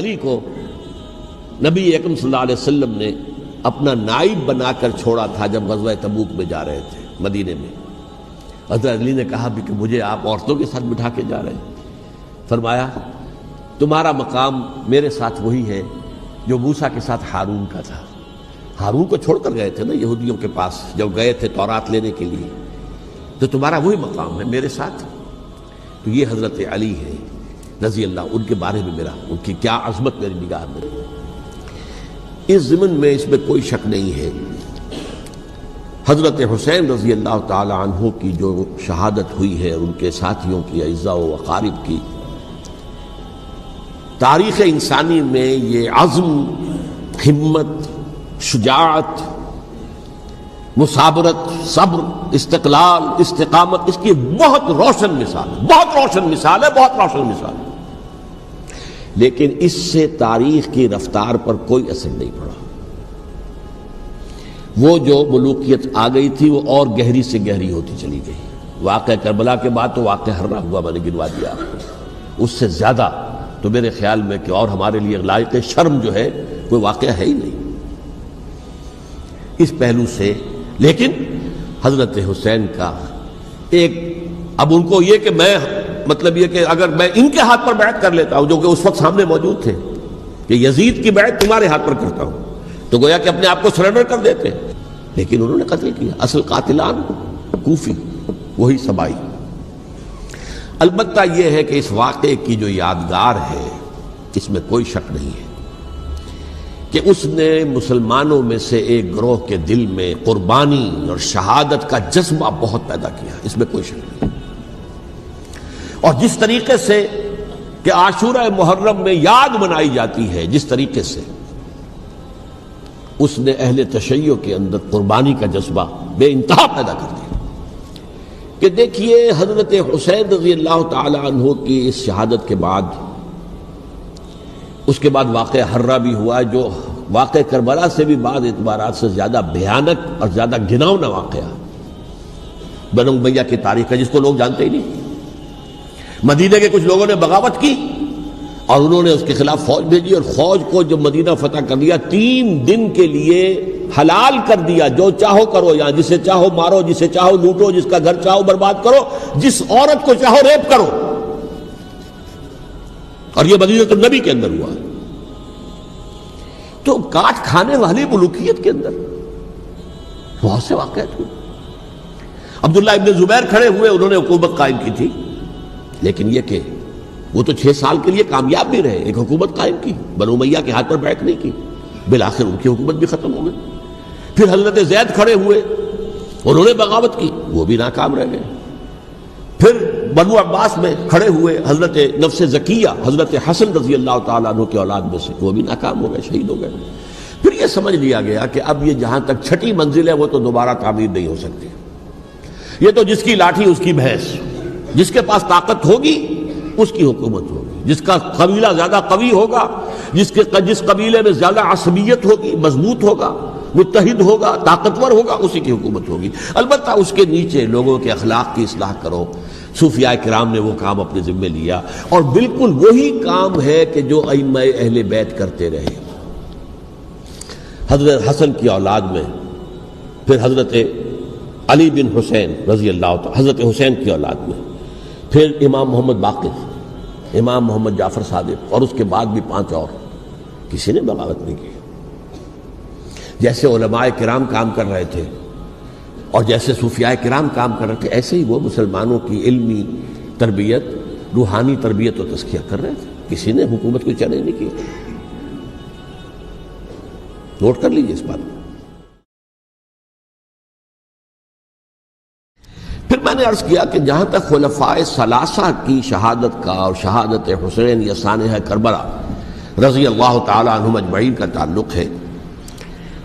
علی کو نبی اکرم صلی اللہ علیہ وسلم نے اپنا نائب بنا کر چھوڑا تھا جب غزوہ تبوک میں جا رہے تھے مدینے میں۔ حضرت علی نے کہا بھی کہ مجھے آپ عورتوں کے ساتھ بٹھا کے جا رہے ہیں۔ فرمایا تمہارا مقام میرے ساتھ وہی ہے جو موسیٰ کے ساتھ ہارون کا تھا۔ ہارون کو چھوڑ کر گئے تھے نا یہودیوں کے پاس جب گئے تھے تورات لینے کے لیے، تو تمہارا وہی مقام ہے میرے ساتھ۔ تو یہ حضرت علی ہے رضی اللہ، ان کے بارے میں ان کی کیا عظمت میری نگاہ میں۔ اس ضمن میں اس میں کوئی شک نہیں ہے، حضرت حسین رضی اللہ تعالی عنہ کی جو شہادت ہوئی ہے، ان کے ساتھیوں کی، اعزاء و اقارب کی، تاریخ انسانی میں یہ عزم، ہمت، شجاعت، مثابرت، صبر، استقلال، استقامت، اس کی بہت روشن مثال ہے، بہت روشن مثال ہے، بہت روشن مثال ہے۔ لیکن اس سے تاریخ کی رفتار پر کوئی اثر نہیں پڑا۔ وہ جو ملوکیت آ گئی تھی وہ اور گہری سے گہری ہوتی چلی گئی۔ واقعہ کربلا کے بعد تو واقعہ ہررا ہوا میں نے گنوا دیا آپ کو، اس سے زیادہ تو میرے خیال میں کہ اور ہمارے لیے لائق شرم جو ہے کوئی واقعہ ہے ہی نہیں اس پہلو سے۔ لیکن حضرت حسین کا ایک، اب ان کو یہ کہ میں مطلب یہ کہ اگر میں ان کے ہاتھ پر بیعت کر لیتا ہوں جو کہ اس وقت سامنے موجود تھے کہ یزید کی بیعت تمہارے ہاتھ پر کرتا ہوں، تو گویا کہ اپنے آپ کو سرنڈر کر دیتے، لیکن انہوں نے قتل کیا۔ اصل قاتلان کوفی، وہی سبائی۔ البتہ یہ ہے کہ اس واقعے کی جو یادگار ہے اس میں کوئی شک نہیں ہے کہ اس نے مسلمانوں میں سے ایک گروہ کے دل میں قربانی اور شہادت کا جذبہ بہت پیدا کیا، اس میں کوئی شک نہیں۔ اور جس طریقے سے کہ عاشورہ محرم میں یاد منائی جاتی ہے، جس طریقے سے اس نے اہل تشیع کے اندر قربانی کا جذبہ بے انتہا پیدا کر دیا کہ دیکھیے حضرت حسین رضی اللہ تعالی عنہ کی اس شہادت کے بعد، اس کے بعد واقعہ ہررا بھی ہوا جو واقعہ کربلا سے بھی بعض اعتبارات سے زیادہ بھیانک اور زیادہ گھناؤنا واقعہ بنو امیہ کی تاریخ ہے، جس کو لوگ جانتے ہی نہیں۔ مدینہ کے کچھ لوگوں نے بغاوت کی اور انہوں نے اس کے خلاف فوج بھیجی، اور فوج کو جب مدینہ فتح کر لیا 3 دن کے لیے حلال کر دیا، جو چاہو کرو، یہاں جسے چاہو مارو، جسے چاہو لوٹو، جس کا گھر چاہو برباد کرو، جس عورت کو چاہو ریپ کرو۔ اور یہ مدینہ النبی کے اندر ہوا، تو کاٹ کھانے والی ملوکیت کے اندر بہت سے واقعات ہوئے۔ عبداللہ ابن زبیر کھڑے ہوئے، انہوں نے حکومت قائم کی تھی، لیکن یہ کہ وہ تو 6 سال کے لیے کامیاب بھی رہے، ایک حکومت قائم کی، بنو امیہ کے ہاتھ پر بیعت نہیں کی، بالآخر ان کی حکومت بھی ختم ہو گئی۔ پھر حضرت زید کھڑے ہوئے، انہوں نے بغاوت کی، وہ بھی ناکام رہ گئے۔ پھر بنو عباس میں کھڑے ہوئے حضرت نفس زکیہ، حضرت حسن رضی اللہ تعالیٰ عنہ کے اولاد میں سے، وہ بھی ناکام ہو گئے، شہید ہو گئے۔ پھر یہ سمجھ لیا گیا کہ اب یہ جہاں تک 6ٹھی منزل ہے وہ تو دوبارہ تعمیر نہیں ہو سکتی، یہ تو جس کی لاٹھی اس کی بھینس، جس کے پاس طاقت ہوگی اس کی حکومت ہوگی، جس کا قبیلہ زیادہ قوی ہوگا، جس قبیلے میں زیادہ عصبیت ہوگی، مضبوط ہوگا، متحد ہوگا، طاقتور ہوگا، اسی کی حکومت ہوگی۔ البتہ اس کے نیچے لوگوں کے اخلاق کی اصلاح کرو۔ صوفیاء کرام نے وہ کام اپنے ذمے لیا، اور بالکل وہی کام ہے کہ جو ائمہ اہل بیت کرتے رہے۔ حضرت حسن کی اولاد میں پھر حضرت علی بن حسین رضی اللہ تعالی، حضرت حسین کی اولاد میں پھر امام محمد باقر، امام محمد جعفر صادق، اور اس کے بعد بھی 5 اور، کسی نے بغاوت نہیں کی۔ جیسے علماء کرام کام کر رہے تھے اور جیسے صوفیاء کرام کام کر رہے تھے، ایسے ہی وہ مسلمانوں کی علمی تربیت، روحانی تربیت و تزکیہ کر رہے تھے، کسی نے حکومت کو چیلنج نہیں کیا۔ نوٹ کر لیجیے اس بات کو۔ پھر میں نے عرض کیا کہ جہاں تک خلفاء ثلاثہ کی شہادت کا اور شہادت حسین یا سانحہ کربلا رضی اللہ تعالی عنہم اجمعین کا تعلق ہے،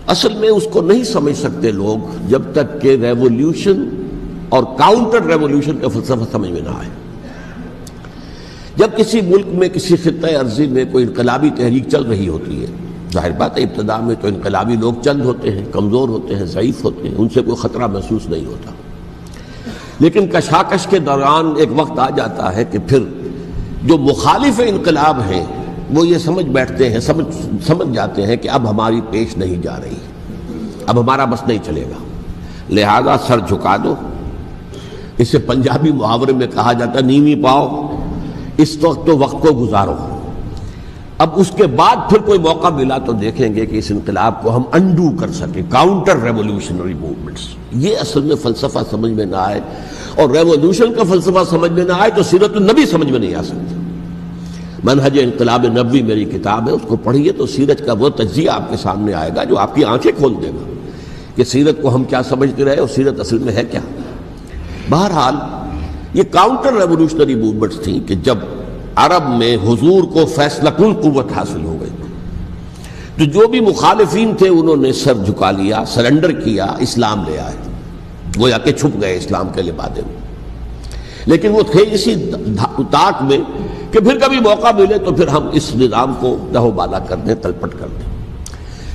اصل میں اس کو نہیں سمجھ سکتے لوگ جب تک کہ ریولوشن اور کاؤنٹر ریولوشن کا فلسفہ سمجھ میں نہ آئے۔ جب کسی ملک میں، کسی خطہ ارضی میں کوئی انقلابی تحریک چل رہی ہوتی ہے، ظاہر بات ہے ابتدا میں تو انقلابی لوگ چند ہوتے ہیں، کمزور ہوتے ہیں، ضعیف ہوتے ہیں، ان سے کوئی خطرہ محسوس نہیں ہوتا، لیکن کشاکش کے دوران ایک وقت آ جاتا ہے کہ پھر جو مخالف انقلاب ہیں وہ یہ سمجھ بیٹھتے ہیں، سمجھ جاتے ہیں کہ اب ہماری پیش نہیں جا رہی، اب ہمارا بس نہیں چلے گا، لہذا سر جھکا دو۔ اسے پنجابی محاورے میں کہا جاتا ہے نیوی پاؤ، اس وقت تو وقت کو گزارو۔ اب اس کے بعد پھر کوئی موقع ملا تو دیکھیں گے کہ اس انقلاب کو ہم انڈو کر سکیں، کاؤنٹر ریولوشنری موومنٹس۔ یہ اصل میں فلسفہ سمجھ میں نہ آئے اور ریولوشن کا فلسفہ سمجھ میں نہ آئے تو سیرت النبی سمجھ میں نہیں آ سکتی۔ منہج انقلاب نبوی میری کتاب ہے، اس کو پڑھیے تو سیرت کا وہ تجزیہ آپ کے سامنے آئے گا جو آپ کی آنکھیں کھول دے گا کہ سیرت کو ہم کیا سمجھتے رہے اور سیرت اصل میں ہے کیا۔ بہرحال یہ کاؤنٹر ریولوشنری موومنٹس تھیں کہ جب عرب میں حضور کو فیصلہ کن قوت حاصل ہو گئی تو جو بھی مخالفین تھے انہوں نے سر جھکا لیا، سرنڈر کیا، اسلام لے آئے، گویا کہ چھپ گئے اسلام کے لبادے میں۔ لیکن وہ تھے اسی طاق میں کہ پھر کبھی موقع ملے تو پھر ہم اس نظام کو دہو بالا کر دیں، تلپٹ کر دیں۔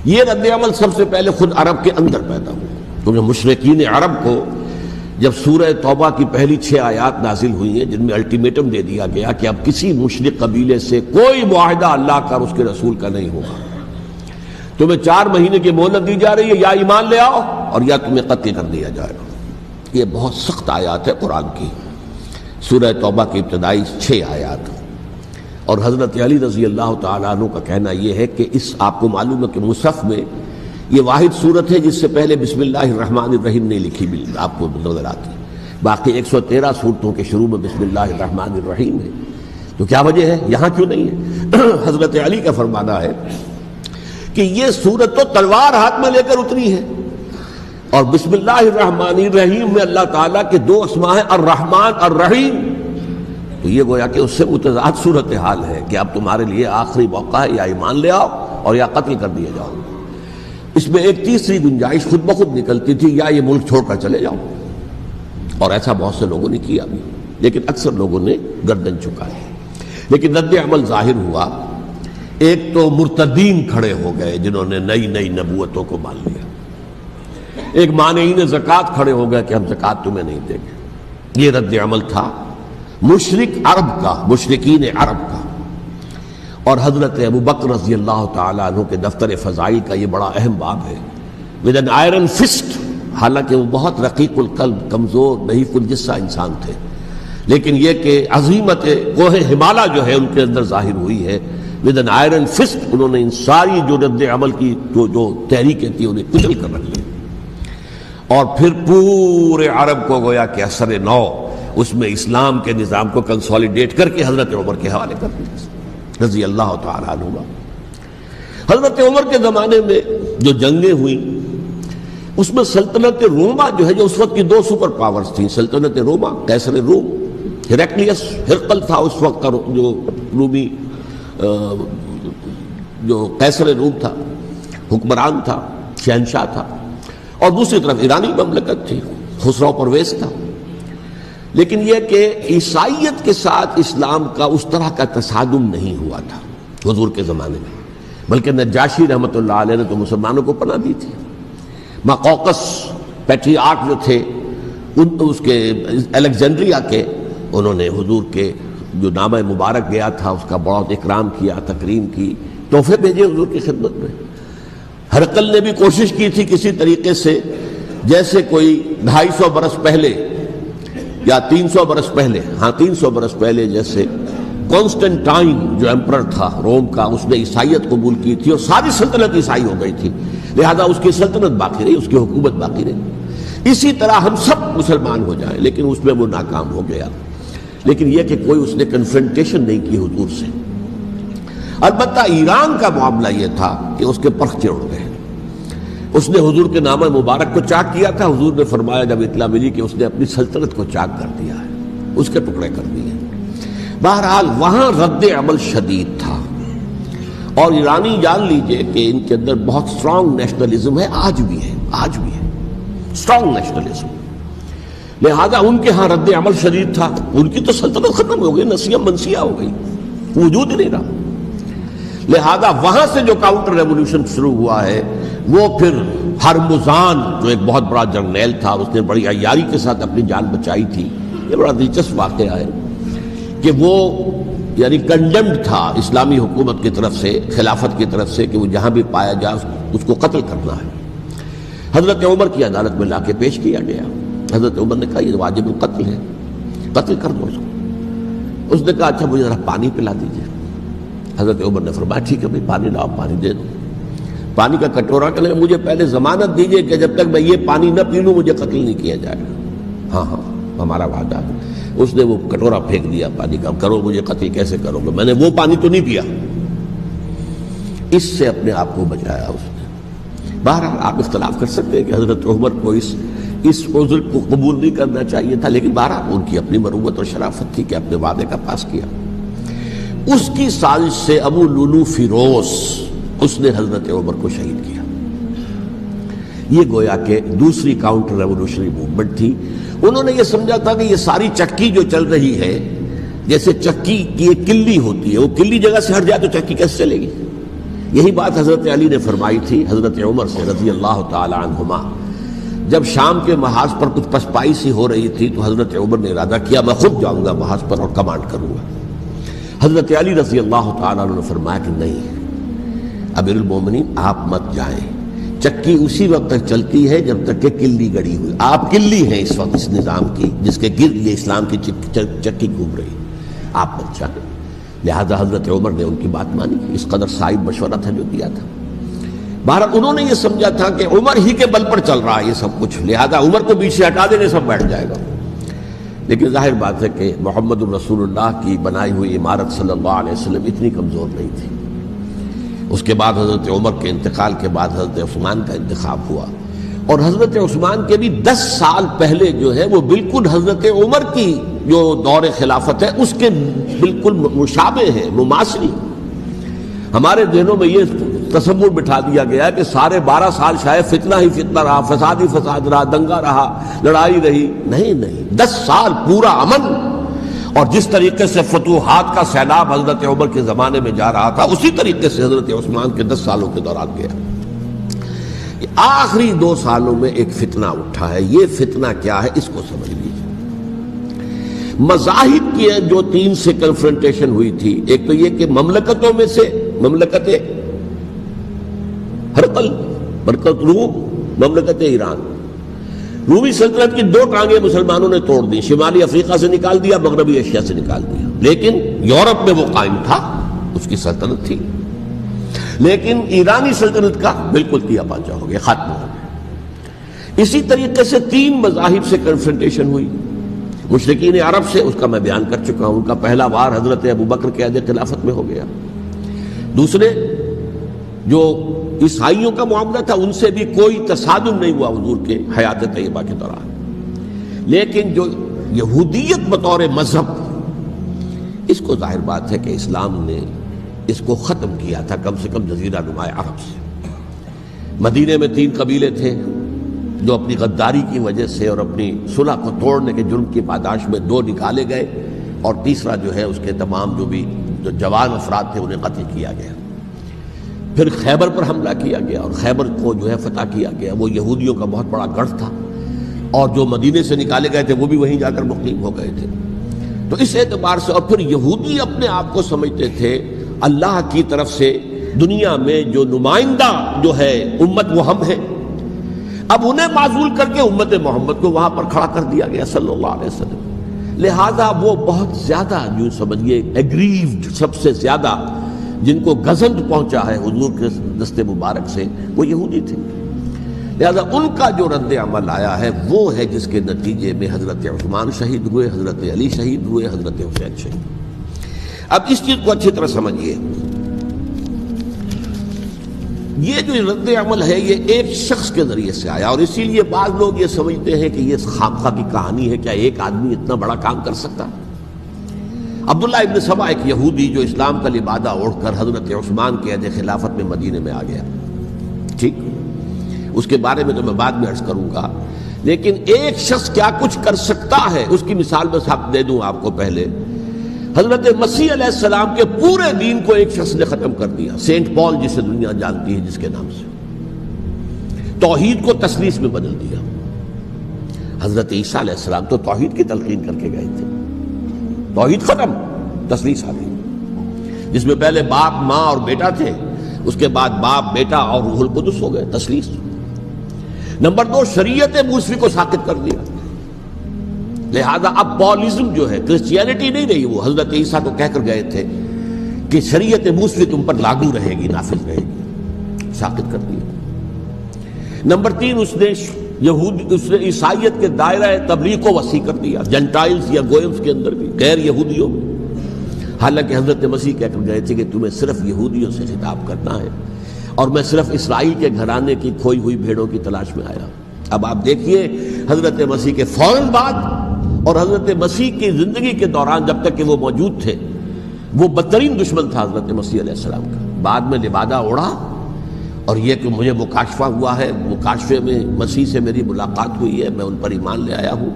یہ رد عمل سب سے پہلے خود عرب کے اندر پیدا ہوا، کیونکہ مشرکین عرب کو جب سورہ توبہ کی پہلی 6 آیات نازل ہوئی ہیں جن میں الٹیمیٹم دے دیا گیا کہ اب کسی مشرک قبیلے سے کوئی معاہدہ اللہ کا اور اس کے رسول کا نہیں ہوگا، تمہیں 4 مہینے کی مہلت دی جا رہی ہے، یا ایمان لے آؤ اور یا تمہیں قتل کر دیا جائے گا۔ یہ بہت سخت آیات ہے قرآن کی، سورہ توبہ کی ابتدائی 6 آیات۔ اور حضرت علی رضی اللہ تعالیٰ عنہ کا کہنا یہ ہے کہ اس آپ کو معلوم ہے کہ مصحف میں یہ واحد صورت ہے جس سے پہلے بسم اللہ الرحمن الرحیم نہیں لکھی بھی آپ کو نظر آتی، باقی 113 صورتوں کے شروع میں بسم اللہ الرحمن الرحیم ہے۔ تو کیا وجہ ہے یہاں کیوں نہیں ہے؟ حضرت علی کا فرمانا ہے کہ یہ صورت تو تلوار ہاتھ میں لے کر اتری ہے، اور بسم اللہ الرحمن الرحیم میں اللہ تعالیٰ کے 2 اسماء ہیں، الرحمن الرحیم، تو یہ گویا کہ اس سے متضاد صورتحال ہے کہ اب تمہارے لیے آخری موقع ہے، یا ایمان لے آؤ اور یا قتل کر دیے جاؤ۔ اس میں ایک تیسری گنجائش خود بخود نکلتی تھی، یا یہ ملک چھوڑ کر چلے جاؤ، اور ایسا بہت سے لوگوں نے کیا بھی، لیکن اکثر لوگوں نے گردن چکائی۔ لیکن رد عمل ظاہر ہوا، ایک تو مرتدین کھڑے ہو گئے جنہوں نے نئی نبوتوں کو مان لیا، ایک مانعین زکوٰۃ کھڑے ہو گئے کہ ہم زکوٰۃ تمہیں نہیں دیں گے۔ یہ رد عمل تھا مشرک عرب کا، مشرکین عرب کا۔ اور حضرت ابو بکر رضی اللہ تعالیٰ عنہ کے دفتر فضائل کا یہ بڑا اہم باب ہے، ود این آئرن فسٹ، حالانکہ وہ بہت رقیق القلب، کمزور، نحیف الجثہ انسان تھے، لیکن یہ کہ عظیمت کوہ ہمالیہ جو ہے ان کے اندر ظاہر ہوئی ہے، ود این آئرن فسٹ انہوں نے ان ساری جو رد عمل کی جو تحریکیں تھیں انہیں کچل کر رکھ دیا، اور پھر پورے عرب کو گویا کہ اثر نو اس میں اسلام کے نظام کو کنسولیڈیٹ کر کے حضرت عمر کے حوالے کر دیا رضی اللہ تعالیٰ عنہ۔ حضرت عمر کے زمانے میں جو جنگیں ہوئیں اس میں سلطنت روما جو ہے، جو اس وقت کی 2 سپر پاورز تھیں، سلطنت روما، قیصر روم، ہیرکلیس، ہرقل تھا اس وقت کا جو رومی جو قیصر روم تھا، حکمران تھا، شہنشاہ تھا، اور دوسری طرف ایرانی مملکت تھی، خسرو پرویز تھا۔ لیکن یہ کہ عیسائیت کے ساتھ اسلام کا اس طرح کا تصادم نہیں ہوا تھا حضور کے زمانے میں، بلکہ نجاشی رحمۃ اللہ علیہ نے تو مسلمانوں کو پناہ دی تھی۔ مقوقس پیٹریارک جو تھے اس کے الیگزینڈریا کے، انہوں نے حضور کے جو نامہ مبارک گیا تھا اس کا بہت اکرام کیا، تکریم کی، تحفے بھیجے حضور کی خدمت میں۔ ہرقل نے بھی کوشش کی تھی کسی طریقے سے، جیسے کوئی 250 برس پہلے یا 300 برس پہلے، 300 برس پہلے جیسے کانسٹنٹائن جو ایمپرر تھا روم کا، اس نے عیسائیت قبول کی تھی اور ساری سلطنت عیسائی ہو گئی تھی، لہذا اس کی سلطنت باقی رہی، اس کی حکومت باقی رہی۔ اسی طرح ہم سب مسلمان ہو جائیں، لیکن اس میں وہ ناکام ہو گیا۔ لیکن یہ کہ کوئی اس نے کنفرنٹیشن نہیں کی حضور سے۔ البتہ ایران کا معاملہ یہ تھا کہ اس کے پرخ چڑھ گئے، اس نے حضور کے نامہ مبارک کو چاک کیا تھا، حضور نے فرمایا جب اطلاع ملی کہ اس نے اپنی سلطنت کو چاک کر دیا ہے، اس کے ٹکڑے کر دیے۔ بہرحال وہاں رد عمل شدید تھا، اور ایرانی جان لیجئے کہ ان کے اندر بہت سٹرانگ نیشنلزم ہے، آج بھی ہے سٹرانگ نیشنلزم، لہذا ان کے ہاں رد عمل شدید تھا۔ ان کی تو سلطنت ختم ہو گئی، نسیہ منسیہ ہو گئی، وجود ہی نہیں رہا۔ لہذا وہاں سے جو کاؤنٹر ریولوشن شروع ہوا ہے وہ پھر ہرمزان جو ایک بہت بڑا جرنیل تھا، اس نے بڑی عیاری کے ساتھ اپنی جان بچائی تھی۔ یہ بڑا دلچسپ واقعہ ہے کہ وہ یعنی کنڈمڈ تھا اسلامی حکومت کی طرف سے، خلافت کی طرف سے، کہ وہ جہاں بھی پایا جائے اس کو قتل کرنا ہے۔ حضرت عمر کی عدالت میں لا کے پیش کیا گیا۔ حضرت عمر نے کہا یہ واجب القتل ہے، قتل کر دو اس کو۔ اس نے کہا اچھا مجھے ذرا پانی پلا دیجیے۔ حضرت عمر نے فرمایا ٹھیک ہے بھائی پانی لاؤ، پانی دے دو۔ پانی کا کٹورا کہ مجھے پہلے ضمانت دیجیے کہ جب تک میں یہ پانی نہ پی لوں مجھے قتل نہیں کیا جائے گا۔ ہاں ہاں ہمارا وعدہ ہے۔ اس نے وہ کٹورا پھینک دیا پانی کا، کرو مجھے قتل کیسے کرو گے، میں نے وہ پانی تو نہیں پیا۔ اس سے اپنے آپ کو بچایا اس نے۔ بہرحال آپ اختلاف کر سکتے ہیں کہ حضرت عمر کو اس عذر کو قبول نہیں کرنا چاہیے تھا، لیکن بہرحال ان کی اپنی مروت اور شرافت تھی کہ اپنے وعدے کا پاس کیا۔ اس کی سازش سے ابو لولو فیروز اس نے حضرت عمر کو شہید کیا۔ یہ گویا کہ دوسری کاؤنٹر ریولوشنری موومنٹ تھی۔ انہوں نے یہ سمجھا تھا کہ یہ ساری چکی جو چل رہی ہے، جیسے چکی کی ایک کلی ہوتی ہے، وہ کلی جگہ سے ہٹ جائے تو چکی کیسے چلے گی؟ یہی بات حضرت علی نے فرمائی تھی حضرت عمر سے رضی اللہ تعالی عنہما۔ جب شام کے محاذ پر کچھ پسپائی سی ہو رہی تھی تو حضرت عمر نے ارادہ کیا میں خود جاؤں گا محاذ پر اور کمانڈ کروں گا۔ حضرت علی رضی اللہ تعالیٰ عنہ نے فرمایا کہ نہیں امیر المومنین آپ مت جائیں، چکی اسی وقت تک چلتی ہے جب تک کہ کلی گڑی ہوئی۔ آپ کلی ہیں اس وقت اس نظام کی جس کے گرد یہ اسلام کی چکی گھوم رہی، آپ مت جائیں۔ لہذا حضرت عمر نے ان کی بات مانی، اس قدر صائب مشورہ تھا جو دیا تھا۔ بہرحال انہوں نے یہ سمجھا تھا کہ عمر ہی کے بل پر چل رہا ہے یہ سب کچھ، لہذا عمر کو پیچھے ہٹا دینے سب بیٹھ جائے گا۔ لیکن ظاہر بات ہے کہ محمد الرسول اللہ کی بنائی ہوئی عمارت صلی اللہ علیہ وسلم اتنی کمزور نہیں تھی۔ اس کے بعد حضرت عمر کے انتقال کے بعد حضرت عثمان کا انتخاب ہوا، اور حضرت عثمان کے بھی 10 سال پہلے جو ہے وہ بالکل حضرت عمر کی جو دور خلافت ہے اس کے بالکل مشابہ ہے، مماثلی۔ ہمارے ذہنوں میں یہ تصور بٹھا دیا گیا ہے کہ سارے 12 سال شاید فتنہ ہی فتنہ رہا، فساد ہی فساد رہا، دنگا رہا، لڑائی رہی۔ نہیں، 10 سال پورا امن، اور جس طریقے سے فتوحات کا سیلاب حضرت عمر کے زمانے میں جا رہا تھا اسی طریقے سے حضرت عثمان کے 10 سالوں کے دوران گیا۔ آخری 2 سالوں میں ایک فتنہ اٹھا ہے، یہ فتنہ کیا ہے اس کو سمجھ لیجیے۔ مذاہب کی جو 3 سے کنفرنٹیشن ہوئی تھی، ایک تو یہ کہ مملکتوں میں سے مملکت ہرقل، مملکت روم، مملکت ایران، رومی سلطنت کی 2 ٹانگیں مسلمانوں نے توڑ دی، شمالی افریقہ سے نکال دیا، مغربی ایشیا سے نکال دیا، لیکن یورپ میں وہ قائم تھا، اس کی سلطنت تھی، لیکن ایرانی سلطنت کا بالکل تیا پانچا ہو گیا، ختم ہو گیا۔ اسی طریقے سے 3 مذاہب سے کنفرنٹیشن ہوئی، مشرکین عرب سے، اس کا میں بیان کر چکا ہوں، ان کا پہلا وار حضرت ابوبکر کے عہد خلافت میں ہو گیا۔ دوسرے جو عیسائیوں کا معاملہ تھا ان سے بھی کوئی تصادم نہیں ہوا حضور کے حیات طیبہ کے دوران، لیکن جو یہودیت بطور مذہب، اس کو ظاہر بات ہے کہ اسلام نے اس کو ختم کیا تھا کم سے کم جزیرہ نما عرب سے۔ مدینے میں 3 قبیلے تھے جو اپنی غداری کی وجہ سے اور اپنی صلح کو توڑنے کے جرم کی پاداش میں 2 نکالے گئے، اور تیسرا جو ہے اس کے تمام جو جوان افراد تھے انہیں قتل کیا گیا۔ پھر خیبر پر حملہ کیا گیا اور خیبر کو جو ہے فتح کیا گیا، وہ یہودیوں کا بہت بڑا گڑھ تھا، اور جو مدینے سے نکالے گئے تھے وہ بھی وہیں جا کر مقیم ہو گئے تھے۔ تو اس اعتبار سے، اور پھر یہودی اپنے آپ کو سمجھتے تھے اللہ کی طرف سے دنیا میں جو نمائندہ جو ہے امت وہ ہم ہیں، اب انہیں معزول کر کے امت محمد کو وہاں پر کھڑا کر دیا گیا صلی اللہ علیہ وسلم۔ لہذا وہ بہت زیادہ جو سمجھیے ایگریوڈ، سب سے زیادہ جن کو گزند پہنچا ہے حضور کے دست مبارک سے، وہ یہودی تھے۔ لہذا ان کا جو رد عمل آیا ہے وہ ہے جس کے نتیجے میں حضرت عثمان شہید ہوئے، حضرت علی شہید ہوئے، حضرت حسین شہید۔ اب اس چیز کو اچھی طرح سمجھیے، یہ جو رد عمل ہے یہ ایک شخص کے ذریعے سے آیا، اور اسی لیے بعض لوگ یہ سمجھتے ہیں کہ یہ خامخواہ کی کہانی ہے، کیا ایک آدمی اتنا بڑا کام کر سکتا؟ عبداللہ ابن سبا ایک یہودی جو اسلام کا لبادہ اوڑھ کر حضرت عثمان کے عہد خلافت میں مدینے میں آ گیا، ٹھیک، اس کے بارے میں تو میں بعد میں عرض کروں گا، لیکن ایک شخص کیا کچھ کر سکتا ہے اس کی مثال میں صاحب دے دوں آپ کو۔ پہلے حضرت مسیح علیہ السلام کے پورے دین کو ایک شخص نے ختم کر دیا، سینٹ پال جسے دنیا جانتی ہے جس کے نام سے، توحید کو تثلیث میں بدل دیا۔ حضرت عیسیٰ علیہ السلام تو توحید کی تلقین کر کے گئے تھے، توحید ختم، تثلیث آ گئی۔ جس میں پہلے باپ ماں اور بیٹا تھے، اس کے بعد باپ بیٹا اور روح القدس ہو گئے، تثلیث۔ نمبر 2، شریعت موسوی کو ساقط کر دیا، لہذا اب پالزم جو ہے، کرسچینٹی نہیں رہی، وہ حضرت عیسیٰ کو کہہ کر گئے تھے کہ شریعت موسوی تم پر لاگو رہے گی، نافذ رہے گی، ساقط کر دیا۔ نمبر 3، اس نے عیسائیت کے دائرہ تبلیغ کو وسیع کر دیا، جنٹائلز یا گوئمز کے اندر بھی، غیر یہودیوں میں، حالانکہ حضرت مسیح کہہ کر گئے تھے کہ تمہیں صرف یہودیوں سے خطاب کرنا ہے، اور میں صرف اسرائیل کے گھرانے کی کھوئی ہوئی بھیڑوں کی تلاش میں آیا۔ اب آپ دیکھیے حضرت مسیح کے فوراً بعد اور حضرت مسیح کی زندگی کے دوران جب تک کہ وہ موجود تھے، وہ بدترین دشمن تھا حضرت مسیح علیہ السلام کا۔ بعد میں لبادہ اڑا، اور یہ کہ مجھے مکاشفہ ہوا ہے، مکاشفے میں مسیح سے میری ملاقات ہوئی ہے، میں ان پر ایمان لے آیا ہوں،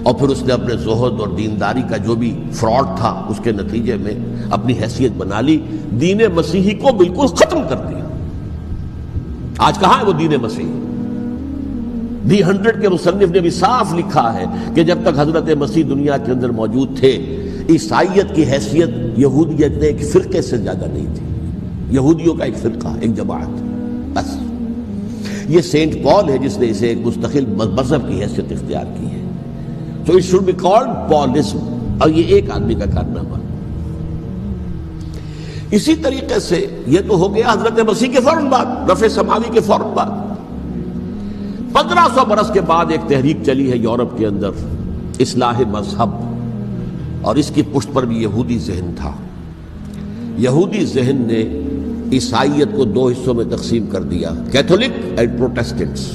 اور پھر اس نے اپنے زہد اور دینداری کا جو بھی فراڈ تھا اس کے نتیجے میں اپنی حیثیت بنا لی، دین مسیحی کو بالکل ختم کر دیا۔ آج کہاں ہے وہ دین مسیحی؟ دی 100 کے مصنف نے بھی صاف لکھا ہے کہ جب تک حضرت مسیح دنیا کے اندر موجود تھے، عیسائیت کی حیثیت یہودیت نے ایک فرقے سے زیادہ نہیں تھی، یہودیوں کا ایک فرقہ، ایک جماعت، بس۔ یہ سینٹ پال ہے جس نے اسے ایک مستقل مذہب کی حیثیت اختیار کی ہے۔ تو it should be called Paulism، اور یہ ایک آدمی کا کارنامہ۔ اسی طریقے سے یہ تو ہو گیا حضرت مسیح کے فوراً بعد، رفع سماوی کے فوراً بعد۔ 1500 برس کے بعد ایک تحریک چلی ہے یورپ کے اندر، اصلاح مذہب، اور اس کی پشت پر بھی یہودی ذہن تھا۔ یہودی ذہن نے عیسائیت کو 2 حصوں میں تقسیم کر دیا، کیتھولک اینڈ پروٹیسٹنٹس،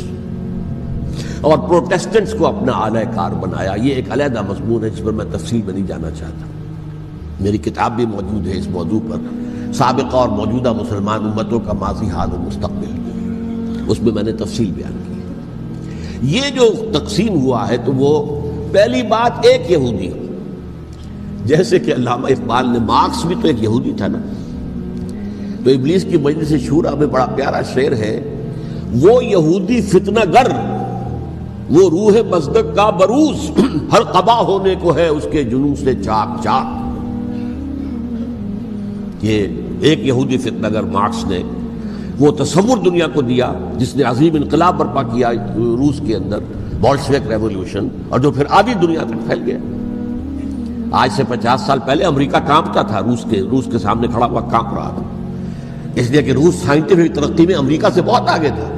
اور پروٹیسٹنٹس کو اپنا اعلی کار بنایا۔ یہ ایک علیحدہ مضمون ہے جس پر میں تفصیل میں نہیں جانا چاہتا، میری کتاب بھی موجود ہے اس موضوع پر، سابقہ اور موجودہ مسلمان امتوں کا ماضی، حال و مستقبل، اس میں نے تفصیل بیان کی۔ یہ جو تقسیم ہوا ہے تو وہ پہلی بات ایک یہودی، جیسے کہ علامہ اقبال نے، مارکس بھی تو ایک یہودی تھا نا، تو ابلیس کی مجلس شورا میں بڑا پیارا شعر ہے، وہ یہودی فتنہ گر، وہ روح مصدق کا بروز، ہر قبا ہونے کو ہے اس کے جنون سے چاک چاک۔ یہ ایک یہودی فتنہ گر مارکس نے وہ تصور دنیا کو دیا جس نے عظیم انقلاب برپا کیا روس کے اندر، بولشوک ریولوشن، اور جو پھر آدھی دنیا تک پھیل گیا۔ آج سے 50 سال پہلے امریکہ کانپتا تھا، روس کے سامنے کھڑا ہوا کانپ رہا تھا، اس لیے کہ روس سائنٹیفک ترقی میں امریکہ سے بہت آگے تھا،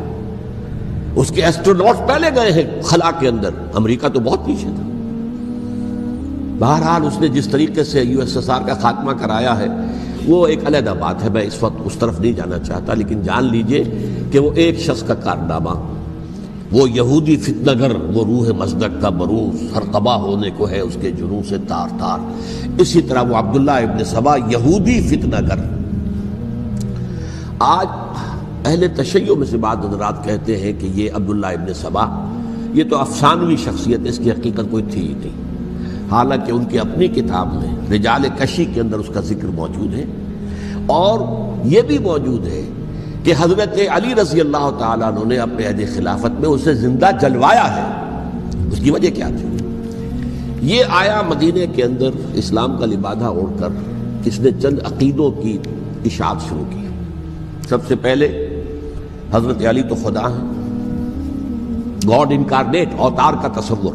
اس کے ایسٹروناٹس پہلے گئے ہیں خلا کے اندر، امریکہ تو بہت پیچھے تھا۔ بہرحال اس نے جس طریقے سے USSR کا خاتمہ کرایا ہے وہ ایک علیحدہ بات ہے، میں اس وقت اس طرف نہیں جانا چاہتا، لیکن جان لیجئے کہ وہ ایک شخص کا کارنامہ، وہ یہودی فتنہ گر، وہ روح مصدق کا بروز، ہر قبا ہونے کو ہے اس کے جنون سے تار تار۔ اسی طرح وہ عبداللہ ابن سبا، یہودی فتنہ گر۔ آج اہل تشیع میں سے بعض حضرات کہتے ہیں کہ یہ عبداللہ ابن سبا یہ تو افسانوی شخصیت ہے، اس کی حقیقت کوئی تھی ہی نہیں، حالانکہ ان کی اپنی کتاب میں رجال کشی کے اندر اس کا ذکر موجود ہے، اور یہ بھی موجود ہے کہ حضرت علی رضی اللہ تعالیٰ عنہ نے اپنے عہد خلافت میں اسے زندہ جلوایا ہے۔ اس کی وجہ کیا تھی؟ یہ آیا مدینے کے اندر اسلام کا لبادہ اوڑھ کر، اس نے چند عقیدوں کی اشاعت شروع کی۔ سب سے پہلے حضرت علی تو خدا ہیں، گاڈ انکارنیٹ، اوتار کا تصور،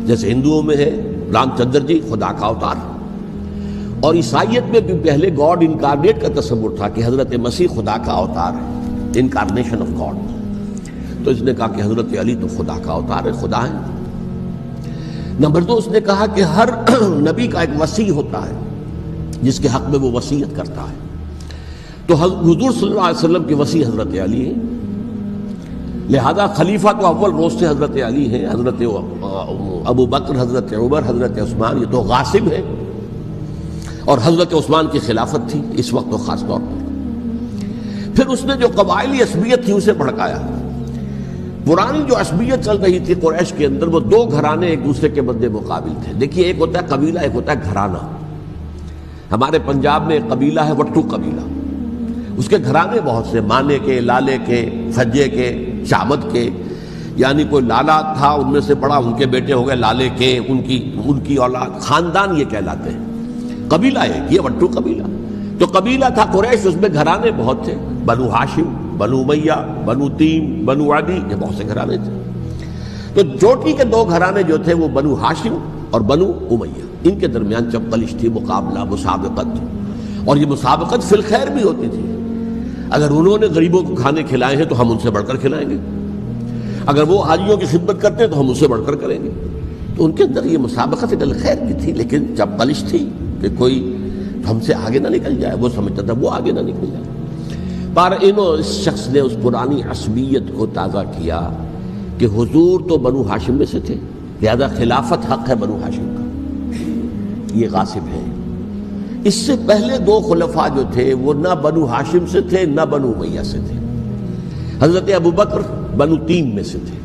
جیسے ہندوؤں میں ہے رام چندر جی خدا کا اوتار، اور عیسائیت میں بھی پہلے گاڈ انکارنیٹ کا تصور تھا کہ حضرت مسیح خدا کا اوتار ہے، انکارنیشن آف گاڈ۔ تو اس نے کہا کہ حضرت علی تو خدا کا اوتار ہے، خدا ہے۔ نمبر 2، اس نے کہا کہ ہر نبی کا ایک وصی ہوتا ہے جس کے حق میں وہ وصیت کرتا ہے، تو حضور صلی اللہ علیہ وسلم کے وصی حضرت علی ہیں، لہذا خلیفہ تو اول روز سے حضرت علی ہیں، حضرت ابو بکر، حضرت عمر، حضرت عثمان یہ تو غاصب ہے، اور حضرت عثمان کی خلافت تھی اس وقت تو خاص طور پر۔ پھر اس نے جو قبائلی عصبیت تھی اسے بھڑکایا۔ پرانی جو عصبیت چل رہی تھی قریش کے اندر، وہ 2 گھرانے ایک دوسرے کے مد مقابل تھے۔ دیکھیے، ایک ہوتا ہے قبیلہ، ایک ہوتا ہے گھرانہ۔ ہمارے پنجاب میں ایک قبیلہ ہے وٹو قبیلہ، اس کے گھرانے بہت سے، مانے کے، لالے کے، سجے کے، شامت کے، یعنی کوئی لالا تھا ان میں سے بڑا، ان کے بیٹے ہو گئے لالے کے، ان کی اولاد، خاندان یہ کہلاتے ہیں، قبیلہ ایک، یہ وٹو قبیلہ۔ تو تو قبیلہ تھا قریش، اس میں گھرانے بہت تھے، بنو ہاشم، بنو امیہ، بنو تیم، بنو عدی، یہ بہت سے گھرانے تھے۔ تو چوٹی کے دو گھرانے جو تھے وہ بنو ہاشم اور بنو امیہ، ان کے درمیان چپقلش تھی، مقابلہ، مسابقت، اور یہ مسابقت فی الخیر بھی ہوتی تھی۔ اگر انہوں نے غریبوں کو کھانے کھلائے ہیں تو ہم ان سے بڑھ کر کھلائیں گے، اگر وہ حاجیوں کی خدمت کرتے ہیں تو ہم ان سے بڑھ کر کریں گے۔ تو ان کے اندر یہ مسابقت فی الخیر بھی تھی، لیکن چپقلش تھی کہ کوئی ہم سے آگے نہ نکل جائے، وہ سمجھتا تھا وہ آگے نہ نکل جائے۔ پر اس شخص نے اس پرانی عصبیت کو تازہ کیا کہ حضور تو بنو ہاشم میں سے تھے، لہذا خلافت حق ہے بنو ہاشم کا، یہ غاصب ہے۔ اس سے پہلے دو خلفاء جو تھے وہ نہ بنو ہاشم سے تھے نہ بنو امیہ سے تھے۔ حضرت ابو بکر بنو تیم میں سے تھے،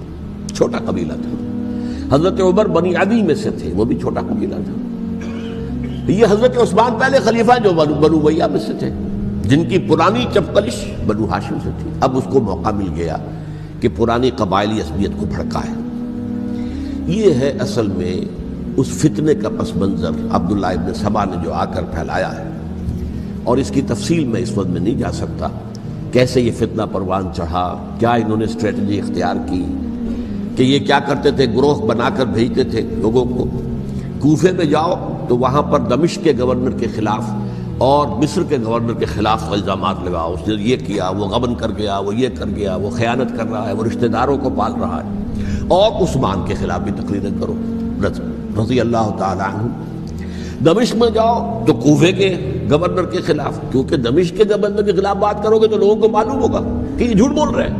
چھوٹا قبیلہ تھا۔ حضرت عمر بنی عدی میں سے تھے، وہ بھی چھوٹا قبیلہ تھا۔ یہ حضرت عثمان پہلے خلیفہ جو بنو امیہ میں سے تھے، جن کی پرانی چپقلش بنو ہاشم سے تھی۔ اب اس کو موقع مل گیا کہ پرانی قبائلی عصبیت کو بھڑکائے۔ یہ ہے اصل میں اس فتنے کا پس منظر عبداللہ ابن سبا نے جو آ کر پھیلایا ہے، اور اس کی تفصیل میں اس وقت میں نہیں جا سکتا، کیسے یہ فتنہ پروان چڑھا، کیا انہوں نے اسٹریٹجی اختیار کی، کہ یہ کیا کرتے تھے، گروہ بنا کر بھیجتے تھے لوگوں کو، کوفے میں جاؤ تو وہاں پر دمشق کے گورنر کے خلاف اور مصر کے گورنر کے خلاف الزامات لگاؤ، اس نے یہ کیا، وہ غبن کر گیا، وہ یہ کر گیا، وہ خیانت کر رہا ہے، وہ رشتہ داروں کو پال رہا ہے، اور عثمان کے خلاف بھی تقریریں کرو رضی اللہ تعالی عنہ۔ دمشق میں جاؤ تو کوفے کے گورنر کے خلاف، کیونکہ دمشق کے گورنر کے خلاف بات کرو گے تو لوگوں کو معلوم ہوگا کہ یہ جھوٹ بول رہے ہیں،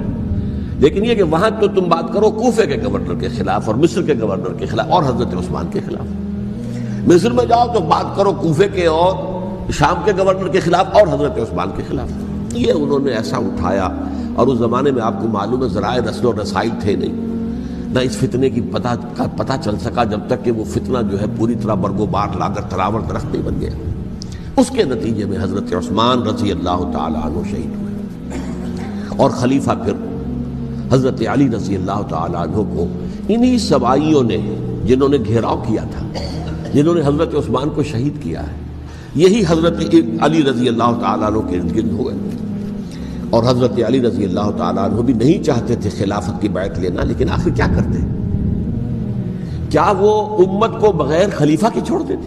لیکن یہ کہ وہاں تو تم بات کرو کوفے کے گورنر کے خلاف اور مصر کے گورنر کے خلاف اور حضرت عثمان کے خلاف۔ مصر میں جاؤ تو بات کرو کوفے کے اور شام کے گورنر کے خلاف اور حضرت عثمان کے خلاف۔ یہ انہوں نے ایسا اٹھایا، اور اس زمانے میں آپ کو معلوم ہے ذرائع رسل و رسائل تھے نہیں، نہ اس فتنے کی پتہ چل سکا جب تک کہ وہ فتنہ جو ہے پوری طرح برگ و بار لا کر تراور درخت نہیں بن گیا۔ اس کے نتیجے میں حضرت عثمان رضی اللہ تعالی عنہ شہید ہوئے، اور خلیفہ پھر حضرت علی رضی اللہ تعالی عنہ کو انہی سوائیوں نے، جنہوں نے گھیراؤ کیا تھا، جنہوں نے حضرت عثمان کو شہید کیا ہے، یہی حضرت علی رضی اللہ تعالیٰ عنہ کے ارد گرد ہو گئے۔ اور حضرت علی رضی اللہ تعالیٰ عنہ بھی نہیں چاہتے تھے خلافت کی بیعت لینا، لیکن آخر کیا کرتے؟ کیا وہ امت کو بغیر خلیفہ کے چھوڑ دیتے؟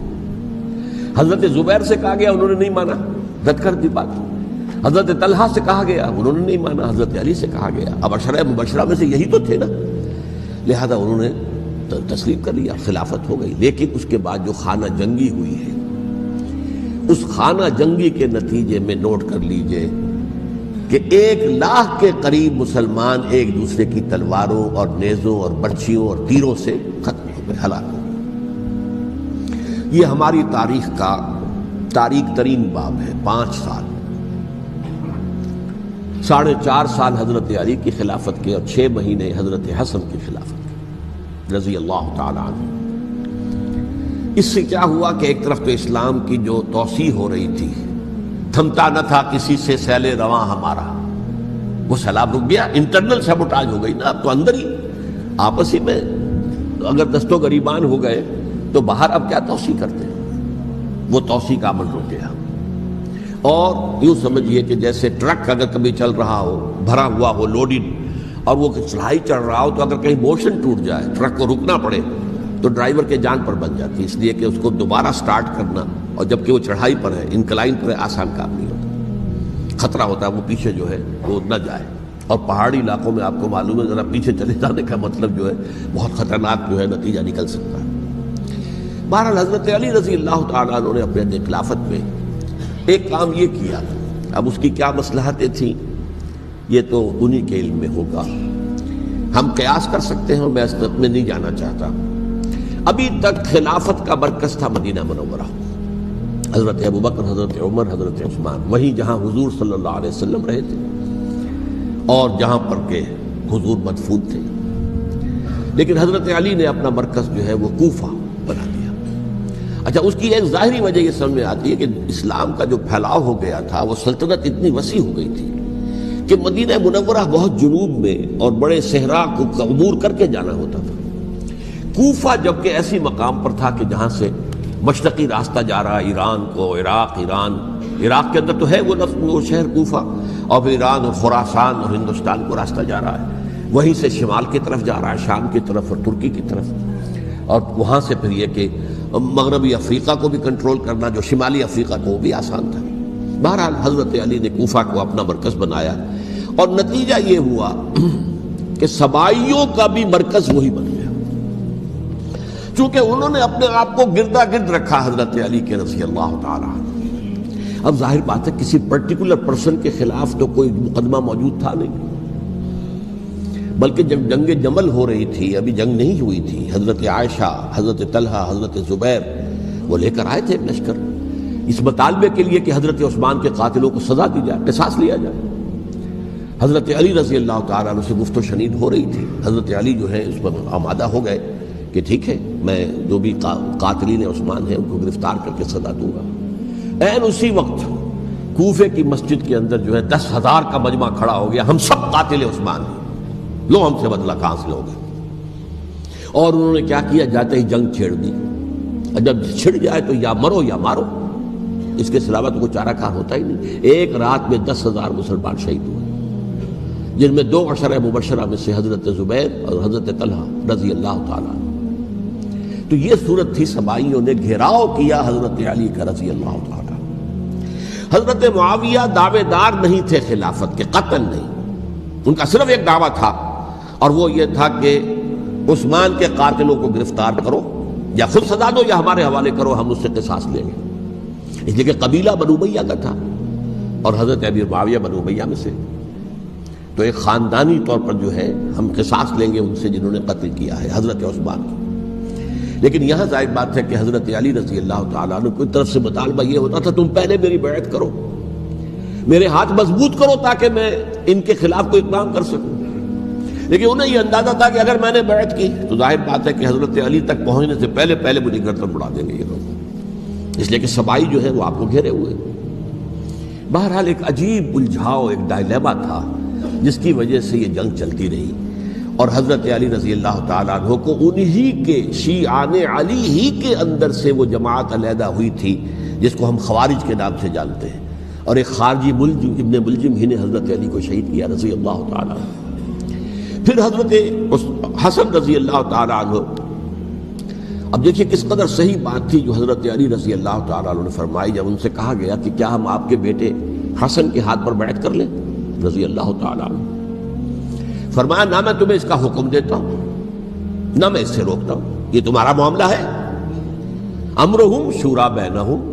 حضرت زبیر سے کہا گیا، انہوں نے نہیں مانا، رد کر دی بات۔ حضرت طلحہ سے کہا گیا، انہوں نے نہیں مانا۔ حضرت علی سے کہا گیا، اب عشرہ مبشرہ میں سے یہی تو تھے نا، لہذا انہوں نے تسلیم کر لیا، خلافت ہو گئی۔ لیکن اس کے بعد جو خانہ جنگی ہوئی ہے، اس خانہ جنگی کے نتیجے میں نوٹ کر لیجئے کہ 1,00,000 کے قریب مسلمان ایک دوسرے کی تلواروں اور نیزوں اور برچھیوں اور تیروں سے ختم ہو گئے، ہلاک ہو گئے۔ یہ ہماری تاریخ کا تاریک ترین باب ہے۔ 5 سال، 4.5 سال حضرت علی کی خلافت کے، اور 6 مہینے حضرت حسن کی خلافت کے رضی اللہ تعالی عنہ۔ اس سے کیا ہوا کہ ایک طرف تو اسلام کی جو توسیع ہو رہی تھی، تھمتا نہ تھا کسی سے سیل رواں ہمارا، وہ سیلاب رک گیا، انٹرنل سیبوٹاج ہو گئی نا، اب تو اندر ہی آپس ہی میں اگر دست و گریبان ہو گئے تو باہر اب کیا توسیع کرتے ہیں، وہ توسیع کا عمل رک گیا۔ اور یوں سمجھیے کہ جیسے ٹرک اگر کبھی چل رہا ہو، بھرا ہوا ہو، لوڈڈ، اور وہ چڑھائی چڑھ رہا ہو، تو اگر کہیں موشن ٹوٹ جائے، ٹرک کو رکنا پڑے، تو ڈرائیور کے جان پر بن جاتی، اس لیے کہ اس کو دوبارہ سٹارٹ کرنا، اور جبکہ وہ چڑھائی پر ہے، انکلائن پر ہے، آسان کام نہیں ہوتا، خطرہ ہوتا ہے وہ پیچھے جو ہے وہ نہ جائے۔ اور پہاڑی علاقوں میں آپ کو معلوم ہے ذرا پیچھے چلے جانے کا مطلب جو ہے بہت خطرناک جو ہے نتیجہ نکل سکتا ہے۔ بہرحال حضرت علی رضی اللہ تعالیٰ عنہ نے اپنے خلافت میں ایک کام یہ کیا، اب اس کی کیا مصلحتیں تھیں یہ تو انہی کے علم میں ہوگا، ہم قیاس کر سکتے ہیں، میں اس میں نہیں جانا چاہتا۔ ابھی تک خلافت کا مرکز تھا مدینہ منورہ، حضرت ابوبکر، حضرت عمر، حضرت عثمان، وہیں جہاں حضور صلی اللہ علیہ وسلم رہے تھے اور جہاں پر کہ حضور مدفون تھے۔ لیکن حضرت علی نے اپنا مرکز جو ہے وہ کوفہ بنا دیا۔ اچھا، اس کی ایک ظاہری وجہ یہ سمجھ میں آتی ہے کہ اسلام کا جو پھیلاؤ ہو گیا تھا، وہ سلطنت اتنی وسیع ہو گئی تھی کہ مدینہ منورہ بہت جنوب میں اور بڑے صحرا کو عبور کر کے جانا ہوتا تھا۔ کوفہ جبکہ ایسی مقام پر تھا کہ جہاں سے مشرقی راستہ جا رہا، ایران کو، عراق، ایران عراق کے اندر تو ہے وہ شہر کوفہ، اور پھر ایران اور خراسان اور ہندوستان کو راستہ جا رہا ہے، وہیں سے شمال کی طرف جا رہا ہے، شام کی طرف اور ترکی کی طرف، اور وہاں سے پھر یہ کہ مغربی افریقہ کو بھی کنٹرول کرنا، جو شمالی افریقہ کو وہ بھی آسان تھا۔ بہرحال حضرت علی نے کوفہ کو اپنا مرکز بنایا، اور نتیجہ یہ ہوا کہ سبائیوں کا بھی مرکز وہی بن گیا، چونکہ انہوں نے اپنے آپ کو گردا گرد رکھا حضرت علی کے رضی اللہ تعالیٰ عنہ۔ اب ظاہر بات ہے کسی پرٹیکولر پرسن کے خلاف تو کوئی مقدمہ موجود تھا نہیں، بلکہ جب جنگ جمل ہو رہی تھی، ابھی جنگ نہیں ہوئی تھی، حضرت عائشہ، حضرت طلحہ، حضرت زبیر وہ لے کر آئے تھے ایک لشکر اس مطالبے کے لیے کہ حضرت عثمان کے قاتلوں کو سزا دی جائے، قصاص لیا جائے۔ حضرت علی رضی اللہ تعالیٰ عنہ سے گفت و شنید ہو رہی تھی، حضرت علی جو ہے اس پر آمادہ ہو گئے کہ ٹھیک ہے، میں جو بھی قاتلین عثمان ہیں ان کو گرفتار کر کے سزا دوں گا۔ این اسی وقت کوفے کی مسجد کے اندر جو ہے 10,000 کا مجمع کھڑا ہو گیا، ہم سب قاتل عثمان ہیں، لو ہم سے بدلہ کہاں سے لوگے۔ اور انہوں نے کیا کیا، جاتے ہی جنگ چھیڑ دی، اور جب چھڑ جائے تو یا مرو یا مارو، اس کے سلاوہ تو کوئی چارہ کار ہوتا ہی نہیں۔ ایک رات میں 10,000 مسلمان شہید ہوئے، جن میں 2 عشرہ مبشرہ میں سے حضرت زبیر اور حضرت طلحہ رضی اللہ تعالیٰ۔ تو یہ صورت تھی، سبائیوں نے گھیراؤ کیا حضرت علی کا رضی اللہ تعالیٰ۔ حضرت معاویہ دعوے دار نہیں تھے خلافت کے، قطعاً نہیں، ان کا صرف ایک دعویٰ تھا، اور وہ یہ تھا کہ عثمان کے قاتلوں کو گرفتار کرو، یا خود سزا دو یا ہمارے حوالے کرو، ہم اس سے قصاص لیں گے۔ اس لیے کہ قبیلہ بنو امیہ کا تھا، اور حضرت امیر معاویہ بنو امیہ میں سے، تو ایک خاندانی طور پر جو ہے ہم قصاص لیں گے ان سے جنہوں نے قتل کیا ہے حضرت عثمان کو۔ لیکن یہاں ظاہر بات ہے کہ حضرت علی رضی اللہ تعالیٰ عنہ کی طرف سے مطالبہ یہ ہوتا تھا، تم پہلے میری بیعت کرو، میرے ہاتھ مضبوط کرو تاکہ میں ان کے خلاف کوئی اقدام کر سکوں۔ لیکن انہیں یہ اندازہ تھا کہ اگر میں نے بیعت کی تو ظاہر بات ہے کہ حضرت علی تک پہنچنے سے پہلے پہلے مجھے گردن اڑا دیں گے یہ لوگ، اس لیے کہ سبائی جو ہے وہ آپ کو گھیرے ہوئے۔ بہرحال ایک عجیب الجھاؤ، ایک ڈائلیما تھا جس کی وجہ سے یہ جنگ چلتی رہی، اور حضرت علی رضی اللہ تعالیٰ عنہ کو انہی کے شیعان علی ہی کے اندر سے وہ جماعت علیحدہ ہوئی تھی جس کو ہم خوارج کے نام سے جانتے ہیں، اور ایک خارجی ملجم ابن ملجم ہی نے حضرت علی کو شہید کیا رضی اللہ تعالیٰ عنہ۔ پھر حضرت حسن رضی اللہ تعالیٰ عنہ، اب دیکھیے کس قدر صحیح بات تھی جو حضرت علی رضی اللہ تعالیٰ عنہ نے فرمائی جب ان سے کہا گیا کہ کیا ہم آپ کے بیٹے حسن کے ہاتھ پر بیعت کر لیں رضی اللہ تعالیٰ عنہ۔ فرمایا نہ میں تمہیں اس کا حکم دیتا ہوں نہ میں اس سے روکتا ہوں، یہ تمہارا معاملہ ہے، امرہم شورا بینہم،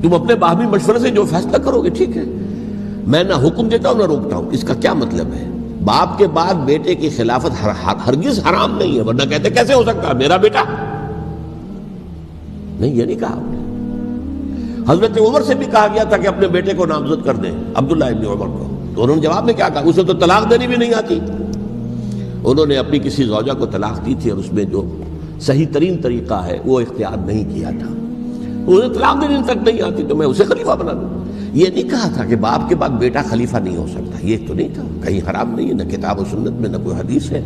تم اپنے باہمی مشورے سے جو فیصلہ کرو گے ٹھیک ہے، میں نہ حکم دیتا ہوں نہ روکتا ہوں۔ اس کا کیا مطلب ہے؟ باپ کے بعد بیٹے کی خلافت ہرگز حرام نہیں ہے، ورنہ کہتے کیسے ہو سکتا ہے میرا بیٹا؟ نہیں، یہ نہیں کہا۔ حضرت عمر سے بھی کہا گیا تھا کہ اپنے بیٹے کو نامزد کر دیں، عبداللہ ابن عمر کو، تو انہوں نے جواب میں کیا کہا؟ اسے تو طلاق دینی بھی نہیں آتی۔ انہوں نے اپنی کسی زوجہ کو طلاق دی تھی، اور اس میں جو صحیح ترین طریقہ ہے وہ اختیار نہیں کیا تھا، انہیں طلاق دینے تک نہیں آتی تو میں اسے خلیفہ بنا دوں۔ یہ نہیں کہا تھا کہ باپ کے بعد بیٹا خلیفہ نہیں ہو سکتا، یہ تو نہیں تھا، کہیں حرام نہیں ہے، نہ کتاب و سنت میں، نہ کوئی حدیث ہے،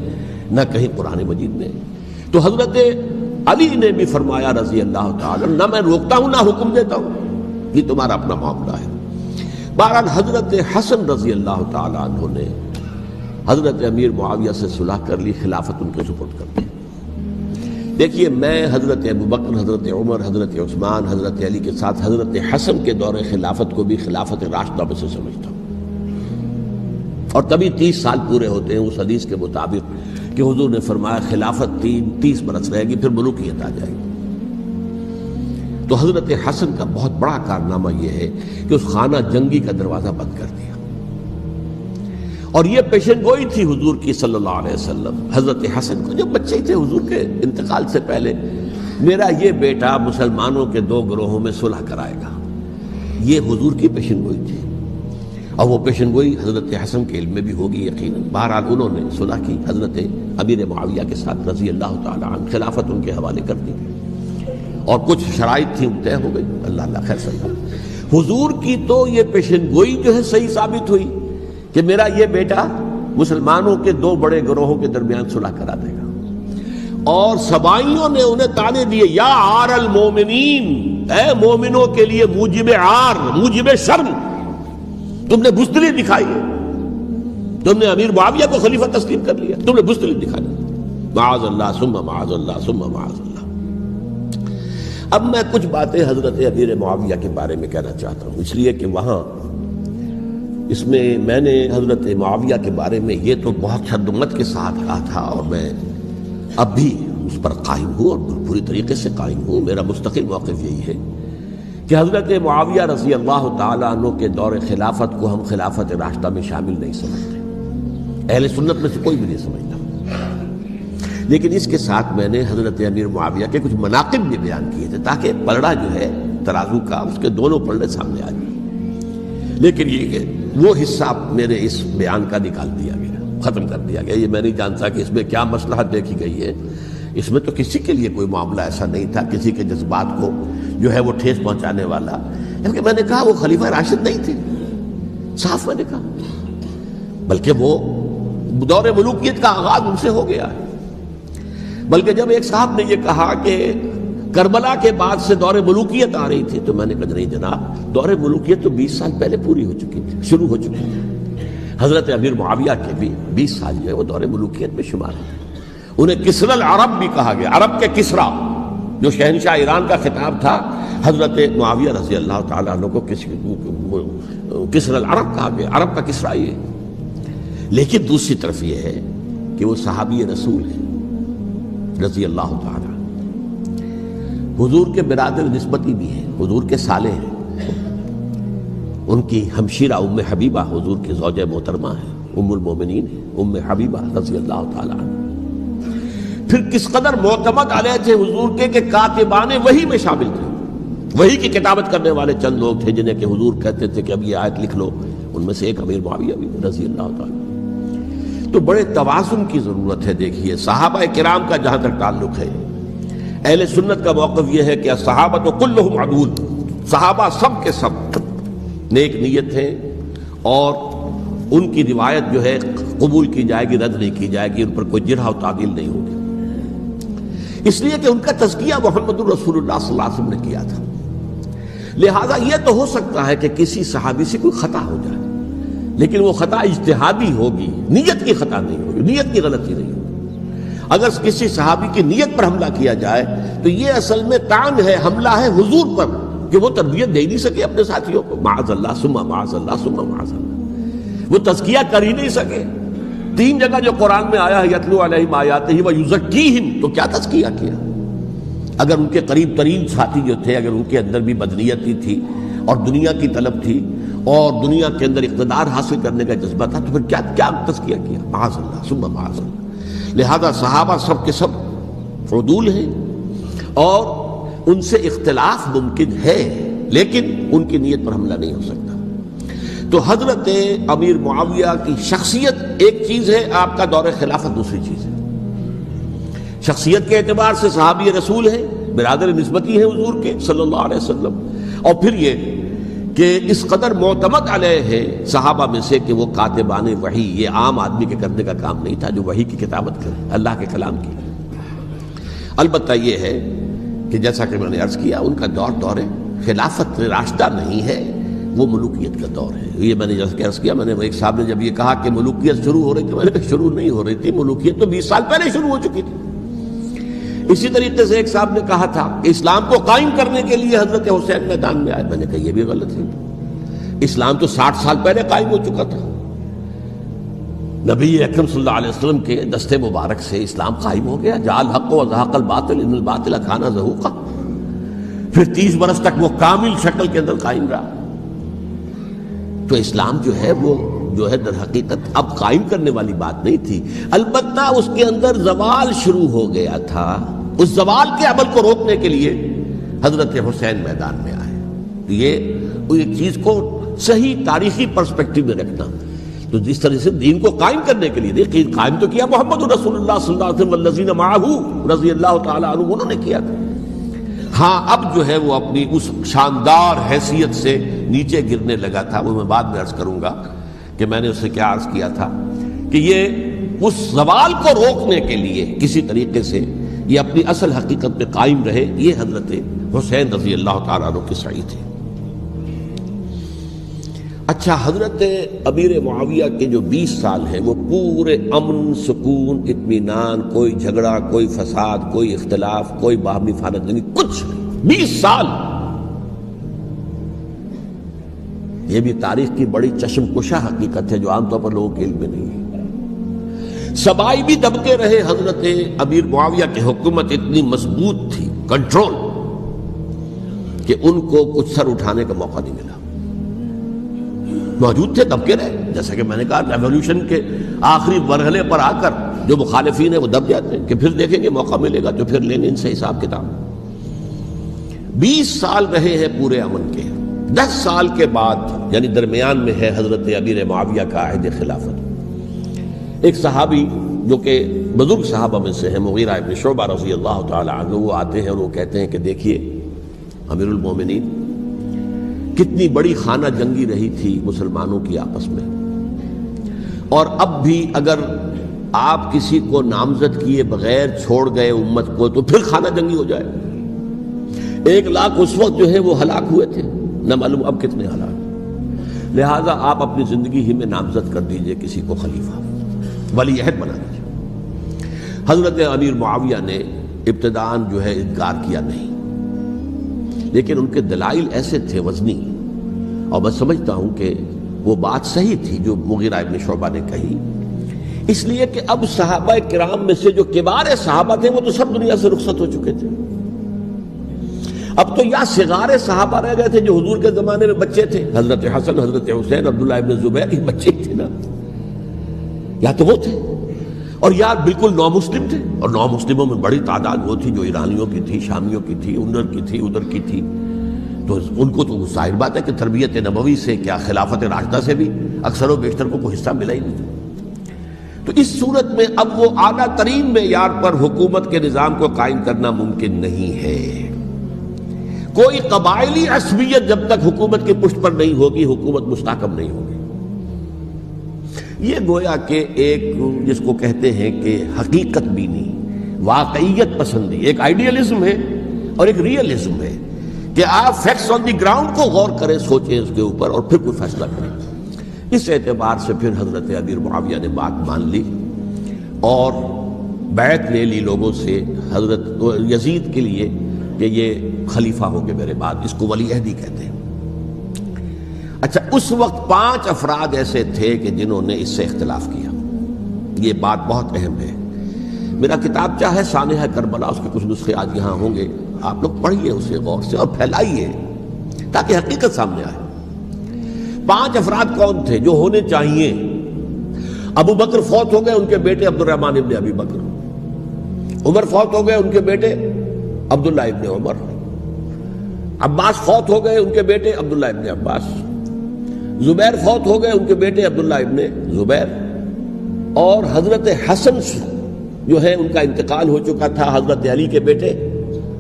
نہ کہیں قرآن مجید میں۔ تو حضرت علی نے بھی فرمایا رضی اللہ تعالیٰ، نہ میں روکتا ہوں نہ حکم دیتا ہوں، یہ تمہارا اپنا معاملہ ہے۔ بہرحال حضرت حسن رضی اللہ تعالیٰ عنہ نے حضرت امیر معاویہ سے صلح کر لی، خلافت ان کے سپرد کر دی۔ دیکھیے میں حضرت ابوبکر، حضرت عمر، حضرت عثمان، حضرت علی کے ساتھ حضرت حسن کے دور خلافت کو بھی خلافت راشدہ میں سے سمجھتا ہوں، اور تبھی 30 سال پورے ہوتے ہیں اس حدیث کے مطابق کہ حضور نے فرمایا خلافت 30 برس رہے گی، پھر ملوکیت آ جائے گی۔ تو حضرت حسن کا بہت بڑا کارنامہ یہ ہے کہ اس خانہ جنگی کا دروازہ بند کر دیا، اور یہ پیشن گوئی تھی حضور کی صلی اللہ علیہ وسلم حضرت حسن کو، جب بچے ہی تھے حضور کے انتقال سے پہلے، میرا یہ بیٹا مسلمانوں کے 2 گروہوں میں صلح کرائے گا، یہ حضور کی پیشن گوئی تھی، اور وہ پیشن گوئی حضرت حسن کے علم میں بھی ہوگی یقیناً۔ بہرحال انہوں نے صلح کی حضرت امیر معاویہ کے ساتھ رضی اللہ تعالیٰ عنہ، خلافت ان کے حوالے کر دی، اور کچھ شرائط تھیں طے ہو گئی، اللہ خیر صلی۔ حضور کی تو یہ پیشن گوئی جو ہے صحیح ثابت ہوئی کہ میرا یہ بیٹا مسلمانوں کے 2 بڑے گروہوں کے درمیان صلح کرا دے گا، اور سبائیوں نے انہیں تانے دیے، یا عار المومنین، اے مومنوں کے لیے موجب عار، موجب شرم تم نے بزدلی دکھائی ہے، تم نے امیر معاویہ کو خلیفہ تسلیم کر لیا، تم نے بزدلی دکھائی، معاذ اللہ ثم معاذ اللہ ثم معاذ اللہ۔ اب میں کچھ باتیں حضرت امیر معاویہ کے بارے میں کہنا چاہتا ہوں، اس لیے کہ وہاں اس میں میں نے حضرت معاویہ کے بارے میں یہ تو بہت شدت کے ساتھ کہا تھا، اور میں اب بھی اس پر قائم ہوں اور پوری طریقے سے قائم ہوں۔ میرا مستقل موقف یہی ہے کہ حضرت معاویہ رضی اللہ تعالیٰ عنہ کے دور خلافت کو ہم خلافت راشدہ میں شامل نہیں سمجھتے، اہل سنت میں سے کوئی بھی نہیں سمجھتا، لیکن اس کے ساتھ میں نے حضرت امیر معاویہ کے کچھ مناقب بھی بیان کیے تھے تاکہ پلڑا جو ہے ترازو کا اس کے دونوں پلڑے سامنے آ جائیں۔ لیکن یہ وہ حصہ میرے اس بیان کا نکال دیا گیا، ختم کر دیا گیا۔ یہ میں نہیں جانتا کہ اس میں کیا مصلحت دیکھی گئی ہے، اس میں تو کسی کے لیے کوئی معاملہ ایسا نہیں تھا کسی کے جذبات کو جو ہے وہ ٹھیس پہنچانے والا، کیونکہ میں نے کہا وہ خلیفہ راشد نہیں تھے، صاف میں نے کہا، بلکہ وہ دور ملوکیت کا آغاز ان سے ہو گیا ہے۔ بلکہ جب ایک صاحب نے یہ کہا کہ کربلا کے بعد سے دور ملوکیت آ رہی تھی، تو میں نے کہا نہیں جناب، دور ملوکیت تو 20 سال پہلے پوری ہو چکی تھی، شروع ہو چکی تھی۔ حضرت امیر معاویہ کے بھی 20 سال جو ہے وہ دور ملوکیت میں شمار ہیں۔ انہیں کسری العرب بھی کہا گیا، عرب کے کسریٰ، جو شہنشاہ ایران کا خطاب تھا، حضرت معاویہ رضی اللہ تعالیٰ عنہ کو کسری العرب کہا گیا، عرب کا کسریٰ یہ۔ لیکن دوسری طرف یہ ہے کہ وہ صحابی رسول ہیں رضی اللہ تعالیٰ، حضور کے برادر نسبتی بھی ہیں، حضور کے سالے ہیں، ان کی ہمشیرہ ام حبیبہ حضور کی زوجہ محترمہ ہیں، ام المومنین ہیں، ام حبیبہ رضی اللہ تعالیٰ عنہ۔ پھر کس قدر معتمد علیہ تھے حضور کے کہ کاتبان وحی میں شامل تھے، وحی کی کتابت کرنے والے چند لوگ تھے جنہیں کہ حضور کہتے تھے کہ اب یہ آیت لکھ لو، ان میں سے ایک امیر معاویہ بھی رضی اللہ تعالیٰ۔ تو بڑے توازن کی ضرورت ہے۔ دیکھیے صحابہ کرام کا جہاں تک تعلق ہے، اہل سنت کا موقف یہ ہے کہ صحابہ تو کلہم عدول، صحابہ سب کے سب نیک نیت ہیں، اور ان کی روایت جو ہے قبول کی جائے گی، رد نہیں کی جائے گی، ان پر کوئی جرح و تعدیل نہیں ہوگی، اس لیے کہ ان کا تزکیہ محمد الرسول اللہ صلی اللہ علیہ وسلم نے کیا تھا۔ لہٰذا یہ تو ہو سکتا ہے کہ کسی صحابی سے کوئی خطا ہو جائے، لیکن وہ خطا اجتہادی ہوگی، نیت کی خطا نہیں ہوگی، نیت کی غلطی نہیں ہوگی۔ اگر کسی صحابی کی نیت پر حملہ کیا جائے تو یہ اصل میں طعن ہے، حملہ ہے حضور پر کہ وہ تربیت دے ہی نہیں سکے اپنے ساتھیوں کو، معاذ اللہ ثم معاذ اللہ ثم معاذ اللہ، وہ تزکیہ کر ہی نہیں سکے۔ 3 جگہ جو قرآن میں آیا ہے یتلو علیہم آیاتہ ویزکیہم، تو کیا تزکیہ کیا؟ اگر ان کے قریب ترین ساتھی جو تھے، اگر ان کے اندر بھی بدنیتی تھی اور دنیا کی طلب تھی اور دنیا کے اندر اقتدار حاصل کرنے کا جذبہ تھا، تو پھر کیا تزکیہ کیا؟ معاذ اللہ ثم معاذ اللہ۔ لہذا صحابہ سب کے سب عدول ہیں، اور ان سے اختلاف ممکن ہے، لیکن ان کی نیت پر حملہ نہیں ہو سکتا۔ تو حضرت امیر معاویہ کی شخصیت ایک چیز ہے، آپ کا دور خلافت دوسری چیز ہے۔ شخصیت کے اعتبار سے صحابی رسول ہیں، برادر نسبتی ہیں حضور کے صلی اللہ علیہ وسلم، اور پھر یہ کہ اس قدر معتمد علیہ ہے صحابہ میں سے کہ وہ کاتبان وحی، یہ عام آدمی کے کرنے کا کام نہیں تھا جو وحی کی کتابت کرے، اللہ کے کلام کی۔ البتہ یہ ہے کہ جیسا کہ میں نے عرض کیا، ان کا دور خلافت راشدہ نہیں ہے، وہ ملوکیت کا دور ہے۔ یہ میں نے جیسا کہ عرض کیا، میں نے ایک صاحب نے جب یہ کہا کہ ملوکیت شروع ہو رہی تھی، میں نے کہا شروع نہیں ہو رہی تھی، ملوکیت تو 20 سال پہلے شروع ہو چکی تھی۔ اسی طریقے سے ایک صاحب نے کہا تھا کہ اسلام کو قائم کرنے کے لیے حضرت حسین میدان میں آئے، میں نے کہا یہ بھی غلط ہے، اسلام تو 60 سال پہلے قائم ہو چکا تھا، نبی اکرم صلی اللہ علیہ وسلم کے دستے مبارک سے اسلام قائم ہو گیا، جاء الحق وزهق الباطل ان الباطل کان زهوقا، پھر 30 برس تک وہ کامل شکل کے اندر قائم رہا۔ تو اسلام جو ہے وہ در حقیقت اب قائم کرنے والی بات نہیں تھی، البتہ اس کے اندر زوال شروع ہو گیا تھا، اس زوال کے عمل کو روکنے کے لیے حضرت حسین میدان میں آئے۔ تو یہ ایک چیز کو صحیح تاریخی پرسپیکٹو میں رکھنا، تو جس طرح سے دین کو قائم کرنے کے لیے دیکھیے قائم تو کیا محمد رسول اللہ صلی اللہ علیہ وسلم والذین معہ رضی اللہ تعالیٰ عنہ، انہوں نے کیا تھا۔ ہاں اب جو ہے وہ اپنی اس شاندار حیثیت سے نیچے گرنے لگا تھا، وہ میں بعد میں عرض کروں گا کہ میں نے اس سے کیا عرض کیا تھا کہ یہ اس زوال کو روکنے کے لیے کسی طریقے سے یہ اپنی اصل حقیقت میں قائم رہے، یہ حضرت حسین رضی اللہ تعالیٰ عنہ کی سعی تھی۔ اچھا، حضرت امیر معاویہ کے جو 20 سال ہیں وہ پورے امن، سکون، اطمینان، کوئی جھگڑا، کوئی فساد، کوئی اختلاف، کوئی باہمی خانہ جنگی، کچھ نہیں، 20 سال۔ یہ بھی تاریخ کی بڑی چشم کشا حقیقت ہے جو عام طور پر لوگوں کے علم میں نہیں ہے۔ سبائی بھی دبکے رہے، حضرت امیر معاویہ کی حکومت اتنی مضبوط تھی، کنٹرول، کہ ان کو کچھ سر اٹھانے کا موقع نہیں ملا۔ موجود تھے، دبکے رہے، جیسا کہ میں نے کہا ریولوشن کے آخری مرحلے پر آ کر جو مخالفین ہیں وہ دب جاتے ہیں کہ پھر دیکھیں گے موقع ملے گا تو پھر لیں گے ان سے حساب کتاب۔ 20 سال رہے ہیں پورے امن کے۔ 10 سال کے بعد یعنی درمیان میں ہے حضرت امیر معاویہ کا عہد خلافت۔ ایک صحابی جو کہ بزرگ صحابہ میں سے ہیں، مغیرہ ابن شعبہ رضی اللہ تعالی عنہ، وہ آتے ہیں اور وہ کہتے ہیں کہ دیکھیے امیر المومنین، کتنی بڑی خانہ جنگی رہی تھی مسلمانوں کی آپس میں، اور اب بھی اگر آپ کسی کو نامزد کیے بغیر چھوڑ گئے امت کو تو پھر خانہ جنگی ہو جائے۔ 1 لاکھ اس وقت جو ہے وہ ہلاک ہوئے تھے، نہ معلوم اب کتنے ہلاک۔ لہٰذا آپ اپنی زندگی ہی میں نامزد کر دیجئے کسی کو خلیفہ، ولی عہد بنا دیجئے۔ حضرت امیر معاویہ نے ابتداءً جو ہے انکار کیا نہیں، لیکن ان کے دلائل ایسے تھے وزنی، اور میں سمجھتا ہوں کہ وہ بات صحیح تھی جو مغیرہ ابن شعبہ نے کہی، اس لیے کہ اب صحابہ کرام میں سے جو کبار صحابہ تھے وہ تو سب دنیا سے رخصت ہو چکے تھے۔ اب تو یا صغار صحابہ رہ گئے تھے جو حضور کے زمانے میں بچے تھے، حضرت حسن، حضرت حسین، عبداللہ ابن زبیر، یہ بچے تھے نا، یا تو وہ تھے، اور یا بالکل نو مسلم تھے، اور نو مسلموں میں بڑی تعداد وہ تھی جو ایرانیوں کی تھی، شامیوں کی تھی، ادھر کی تھی، تو ان کو تو ظاہر بات ہے کہ تربیت نبوی سے کیا خلافت راشدہ سے بھی اکثر و بیشتر کو کوئی حصہ ملا ہی نہیں تھا۔ تو اس صورت میں اب وہ اعلیٰ ترین معیار پر حکومت کے نظام کو قائم کرنا ممکن نہیں ہے۔ کوئی قبائلی عصبیت جب تک حکومت کی پشت پر نہیں ہوگی، حکومت مستحکم نہیں ہوگی۔ یہ گویا کہ ایک جس کو کہتے ہیں کہ حقیقت بینی، واقعیت پسندی، ایک آئیڈیلزم ہے اور ایک ریئلزم ہے کہ آپ فیکٹس آن دی گراؤنڈ کو غور کریں، سوچیں اس کے اوپر اور پھر کوئی فیصلہ کریں۔ اس اعتبار سے پھر حضرت امیر معاویہ نے بات مان لی اور بیعت لے لی لوگوں سے حضرت یزید کے لیے کہ یہ خلیفہ ہوں گے میرے بعد، اس کو ولی عہدی کہتے ہیں۔ اچھا، اس وقت 5 افراد ایسے تھے کہ جنہوں نے اس سے اختلاف کیا، یہ بات بہت اہم ہے۔ میرا کتابچہ ہے سانحہ کربلا، اس کے کچھ نسخے آج یہاں ہوں گے، آپ لوگ پڑھیے اسے غور سے اور پھیلائیے تاکہ حقیقت سامنے آئے۔ 5 افراد کون تھے جو ہونے چاہیے؟ ابو بکر فوت ہو گئے، ان کے بیٹے عبد الرحمن ابن ابی بکر۔ عمر فوت ہو گئے، ان کے بیٹے عبداللہ ابن عمر۔ عباس فوت ہو گئے، ان کے بیٹے عبداللہ ابن عباس۔ زبیر فوت ہو گئے، ان کے بیٹے عبداللہ ابن زبیر۔ اور حضرت حسن جو ہے ان کا انتقال ہو چکا تھا، حضرت علی کے بیٹے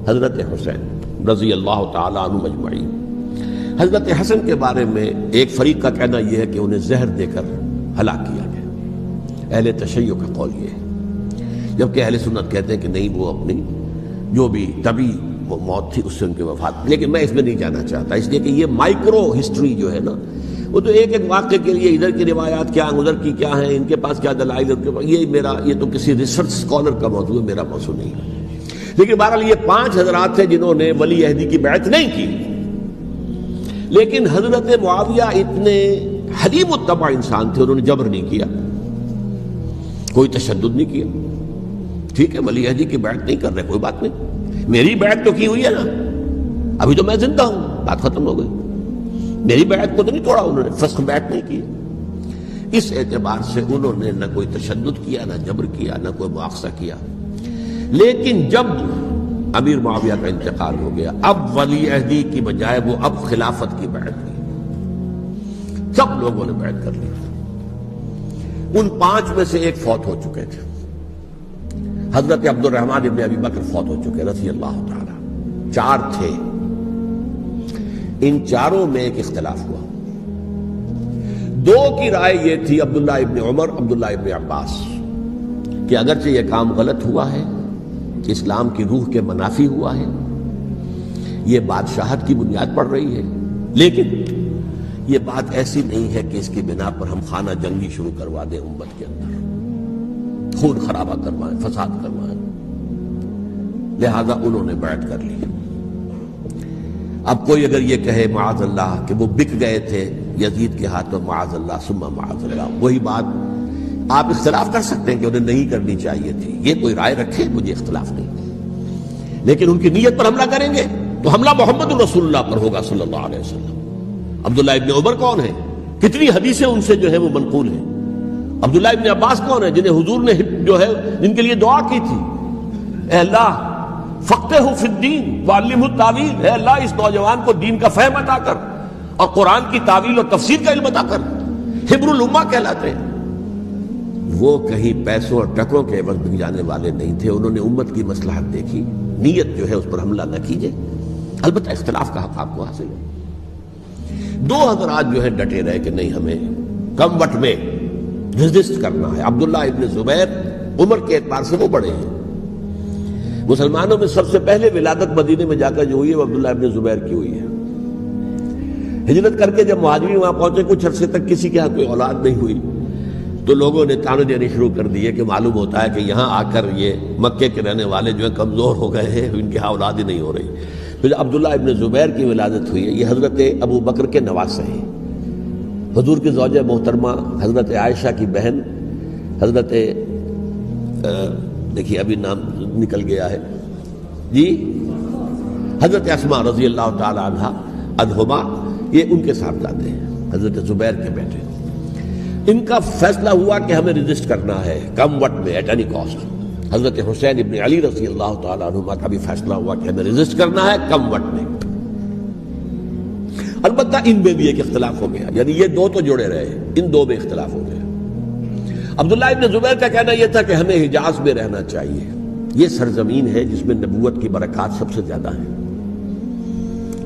حضرت حسین رضی اللہ تعالی عنہ مجمعین۔ حضرت حسن کے بارے میں ایک فریق کا کہنا یہ ہے کہ انہیں زہر دے کر ہلاک کیا گیا، اہل تشیع کا قول یہ ہے، جبکہ اہل سنت کہتے ہیں کہ نہیں، وہ اپنی جو بھی طبی موت تھی اس سے ان کے وفات۔ لیکن میں اس میں نہیں جانا چاہتا، اس لیے کہ یہ مائکرو ہسٹری جو ہے نا، وہ تو ایک ایک واقعے کے لیے ادھر کی روایات کیا، ادھر کی کیا ہیں، ان کے پاس کیا دلائل، یہ تو کسی ریسرچ اسکالر کا موضوع ہے، میرا موضوع نہیں ہے۔ لیکن بہرحال یہ 5 حضرات تھے جنہوں نے ولی عہدی کی بیعت نہیں کی، لیکن حضرت معاویہ اتنے حلیم الطبع انسان تھے، انہوں نے جبر نہیں کیا، کوئی تشدد نہیں کیا۔ ٹھیک ہے، ولی عہدی کی بیعت نہیں کر رہے، کوئی بات نہیں، میری بیعت تو کی ہوئی ہے نا، ابھی تو میں زندہ ہوں، بات ختم ہو گئی، میری بیعت کو تو نہیں توڑا انہوں نے، فسخ بیعت نہیں کی۔ اس اعتبار سے انہوں نے نہ کوئی تشدد کیا، نہ جبر کیا، نہ کوئی مواخذہ کیا۔ لیکن جب امیر معاویہ کا انتقال ہو گیا، اب ولی عہدی کی بجائے وہ اب خلافت کی بیعت کی، سب لوگوں نے بیعت کر لی۔ ان 5 میں سے ایک فوت ہو چکے تھے، حضرت عبد الرحمن ابن ابی بکر فوت ہو چکے رضی اللہ تعالی۔ 4 تھے، ان 4 میں ایک اختلاف ہوا۔ 2 کی رائے یہ تھی، عبداللہ ابن عمر، عبداللہ ابن عباس، کہ اگرچہ یہ کام غلط ہوا ہے اسلام کی روح کے منافی ہوا ہے، یہ بادشاہت کی بنیاد پڑ رہی ہے، لیکن یہ بات ایسی نہیں ہے کہ اس کی بنا پر ہم خانہ جنگی شروع کروا دیں، امت کے اندر خون خرابہ کروائیں، فساد کروائیں۔ لہذا انہوں نے بیعت کر لی۔ اب کوئی اگر یہ کہے معاذ اللہ کہ وہ بک گئے تھے یزید کے ہاتھ میں، معاذ اللہ ثم معاذ اللہ، وہی بات آپ اختلاف کر سکتے ہیں کہ انہیں نہیں کرنی چاہیے تھی، یہ کوئی رائے رکھے، مجھے اختلاف نہیں، لیکن ان کی نیت پر حملہ کریں گے تو حملہ محمد رسول اللہ پر ہوگا صلی اللہ علیہ وسلم۔ عبداللہ ابن عمر کون ہیں؟ کتنی حدیثیں ان سے جو ہے وہ منقول ہیں۔ عبداللہ ابن عباس کون ہیں؟ جنہیں حضور نے جو ہے جن کے لیے دعا کی تھی، اے اللہ فقہہ فی الدین وعلمہ التاویل، اے اللہ اس نوجوان کو دین کا فہم عطا کر اور قرآن کی تعویل اور تفسیر کا علم عطا کر، حبر الامہ کہلاتے ہیں۔ وہ کہیں پیسوں اور ٹکروں کے عوض بک جانے والے نہیں تھے، انہوں نے امت کی مصلحت دیکھی، نیت جو ہے اس پر حملہ نہ کیجیے، البتہ اختلاف کا حق آپ کو حاصل ہے۔ دو حضرات جو ہے ڈٹے رہے کہ نہیں، ہمیں کم وقت میں ریزسٹ کرنا ہے۔ عبداللہ ابن زبیر عمر کے اعتبار سے وہ بڑے ہیں، مسلمانوں میں سب سے پہلے ولادت مدینے میں جا کر جو ہوئی ہے وہ عبداللہ ابن زبیر کی ہوئی ہے۔ ہجرت کر کے جب مہاجرین وہاں پہنچے، کچھ عرصے تک کسی کے ہاں کوئی اولاد نہیں ہوئی، تو لوگوں نے تانے دینے شروع کر دیے کہ معلوم ہوتا ہے کہ یہاں آ کر یہ مکے کے رہنے والے جو ہیں کمزور ہو گئے ہیں، ان کے ہاں اولاد ہی نہیں ہو رہی۔ پھر عبداللہ ابن زبیر کی ولادت ہوئی ہے، یہ حضرت ابو بکر کے نواسے ہیں، حضور کی زوجہ محترمہ حضرت عائشہ کی بہن، حضرت دیکھیے ابھی نام نکل گیا ہے جی، حضرت اسماء رضی اللہ تعالی عنہا عنہما، یہ ان کے صاحبزادے ہیں، حضرت زبیر کے بیٹے۔ ان کا فیصلہ ہوا کہ ہمیں ریزسٹ کرنا ہے کم وقت میں، ایٹ اینی کاسٹ۔ حضرت حسین ابن علی رضی اللہ تعالی عنہما کا بھی فیصلہ ہوا کہ ہمیں ریزسٹ کرنا ہے کم وقت میں۔ البتہ ان میں بھی ایک اختلاف ہو گیا، یعنی یہ دو تو جڑے رہے، ان دو میں اختلاف ہو گیا۔ عبداللہ ابن زبیر کا کہنا یہ تھا کہ ہمیں حجاز میں رہنا چاہیے، یہ سرزمین ہے جس میں نبوت کی برکات سب سے زیادہ ہیں،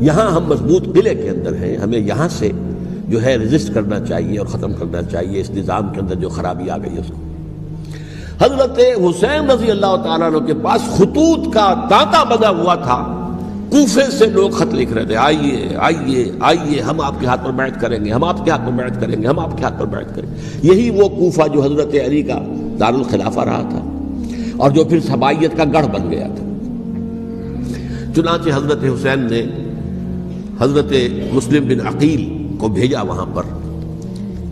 یہاں ہم مضبوط قلعے کے اندر ہیں، ہمیں یہاں سے جو ہے ریزسٹ کرنا چاہیے اور ختم کرنا چاہیے اس نظام کے اندر جو خرابی آ گئی اس کو۔ حضرت حسین رضی اللہ تعالیٰ عنہ کے پاس خطوط کا تانتا بنا ہوا تھا، کوفے سے لوگ خط لکھ رہے تھے، آئیے آئیے آئیے، ہم آپ کے ہاتھ پر بیعت کریں گے، ہم آپ کے ہاتھ پر بیعت کریں گے، ہم آپ کے ہاتھ پر بیعت کریں گے۔ یہی وہ کوفہ جو حضرت علی کا دارالخلافہ رہا تھا اور جو پھر سبائیت کا گڑھ بن گیا تھا۔ چنانچہ حضرت حسین نے حضرت مسلم بن عقیل کو بھیجا وہاں پر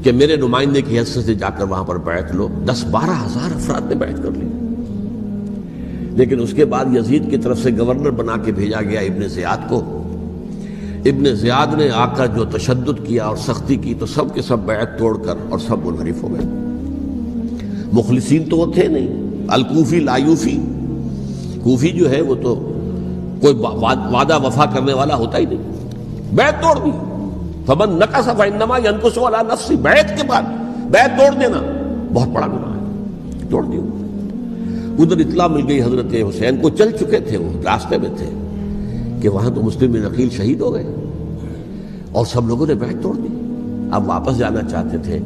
کہ میرے نمائندے کی حیثیت سے جا کر وہاں پر بیعت لو۔ 10-12 ہزار افراد نے بیعت کر لی، لیکن اس کے بعد یزید کی طرف سے گورنر بنا کے بھیجا گیا ابن زیاد کو۔ ابن زیاد نے آ کر جو تشدد کیا اور سختی کی تو سب کے سب بیعت توڑ کر اور سب منحرف ہو گئے۔ مخلصین تو وہ تھے نہیں، الکوفی لایوفی، کوفی جو ہے وہ تو کوئی وعدہ وفا کرنے والا ہوتا ہی نہیں، بیعت توڑ دی۔ فمن نقص فانما ينقص على نفسه، بیعت کے بعد بیعت توڑ دینا بہت بڑا گناہ ہے، توڑ دی۔ ادھر اطلاع مل گئی حضرت حسین کو، چل چکے تھے وہ، راستے میں تھے کہ وہاں تو مسلم بن عقیل شہید ہو گئے اور سب لوگوں نے بیعت توڑ دی۔ اب واپس جانا چاہتے تھے،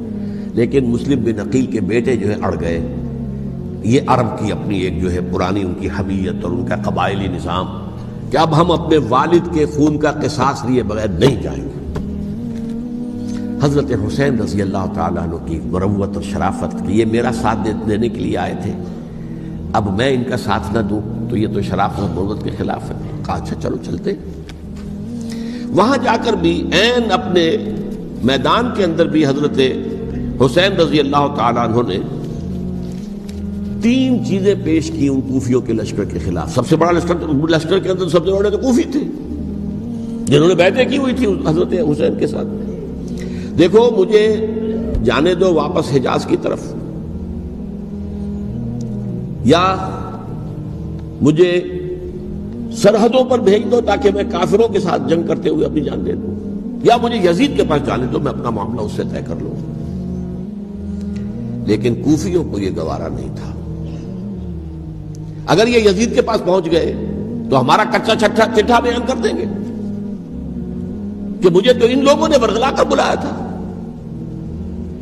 لیکن مسلم بن عقیل کے بیٹے جو ہے اڑ گئے۔ یہ عرب کی اپنی ایک جو ہے پرانی ان کی حمیت اور ان کا قبائلی نظام کہ اب ہم اپنے والد کے خون کا قصاص لیے بغیر نہیں جائیں گے۔ حضرت حسین رضی اللہ تعالیٰ عنہ کی مروت اور شرافت کہ یہ میرا ساتھ دینے کے لیے آئے تھے، اب میں ان کا ساتھ نہ دوں تو یہ تو شرافت اور مروت کے خلاف ہے۔ کہا اچھا چلو چلتے۔ وہاں جا کر بھی عین اپنے میدان کے اندر بھی حضرت حسین رضی اللہ تعالیٰ عنہ نے 3 چیزیں پیش کی ان کوفیوں کے لشکر کے خلاف۔ سب سے بڑا لشکر کے اندر سب سے بڑے تو کوفی تھے جنہوں نے بیعتیں کی ہوئی تھی حضرت حسین کے ساتھ۔ دیکھو مجھے جانے دو واپس حجاز کی طرف، یا مجھے سرحدوں پر بھیج دو تاکہ میں کافروں کے ساتھ جنگ کرتے ہوئے اپنی جان دے دوں، یا مجھے یزید کے پاس جانے دو، میں اپنا معاملہ اس سے طے کر لوں۔ لیکن کوفیوں کو یہ گوارا نہیں تھا۔ اگر یہ یزید کے پاس پہنچ گئے تو ہمارا کچا چٹھا بیان کر دیں گے کہ مجھے تو ان لوگوں نے ورغلا کر بلایا تھا۔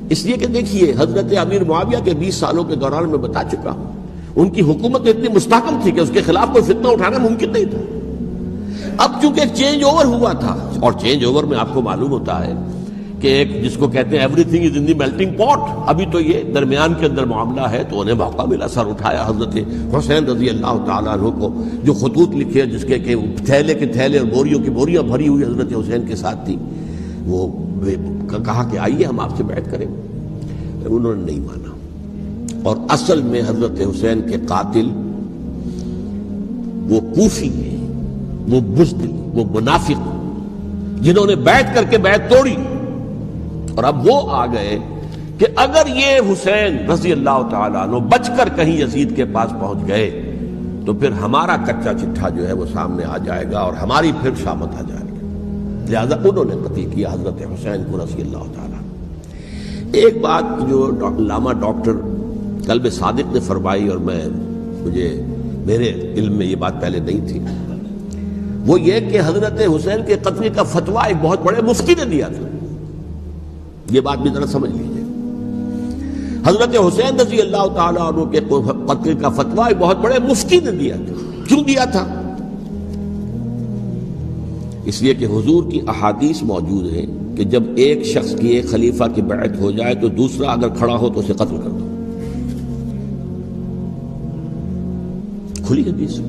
اس لیے کہ دیکھیے حضرت امیر معاویہ کے 20 سالوں کے دوران میں بتا چکا ہوں، ان کی حکومت اتنی مستحکم تھی کہ اس کے خلاف کوئی فتنہ اٹھانا ممکن نہیں تھا۔ اب چونکہ ایک چینج اوور ہوا تھا، اور چینج اوور میں آپ کو معلوم ہوتا ہے کہ ایک جس کو کہتے ہیں every thing is in the melting پاٹ، ابھی تو یہ درمیان کے اندر معاملہ ہے، تو انہیں موقع ملا، سر اٹھایا حضرت حسین رضی اللہ تعالیٰ عنہ کو، جو خطوط لکھے جس کے کہ تھیلے کے تھیلے اور بوریوں کی بوریاں بھری ہوئی حضرت حسین کے ساتھ تھی، وہ کہا کہ آئیے ہم آپ سے بیعت کریں، انہوں نے نہیں مانا۔ اور اصل میں حضرت حسین کے قاتل وہ کوفی ہیں، وہ بزدل، وہ منافق، جنہوں نے بیعت کر کے بیعت توڑی، اور اب وہ آ گئے کہ اگر یہ حسین رضی اللہ تعالیٰ عنہ بچ کر کہیں یزید کے پاس پہنچ گئے تو پھر ہمارا کچا چٹھا جو ہے وہ سامنے آ جائے گا اور ہماری پھر شامت آ جائے گی، لہذا انہوں نے قتل کیا حضرت حسین کو رضی اللہ تعالیٰ۔ ایک بات جو علامہ ڈاکٹر قلب صادق نے فرمائی، اور میرے علم میں یہ بات پہلے نہیں تھی، وہ یہ کہ حضرت حسین کے قتل کا فتویٰ ایک بہت بڑے مفتی نے دیا تھا۔ یہ بات بھی ذرا سمجھ لیجیے، حضرت حسین رضی اللہ تعالیٰ عنہ کے قتل کا فتویٰ ایک بہت بڑے مفتی نے دیا تھا۔ کیوں دیا تھا؟ اس لیے کہ حضور کی احادیث موجود ہیں کہ جب ایک شخص کی ایک خلیفہ کی بیعت ہو جائے تو دوسرا اگر کھڑا ہو تو اسے قتل کر دو، کھلی حدیث۔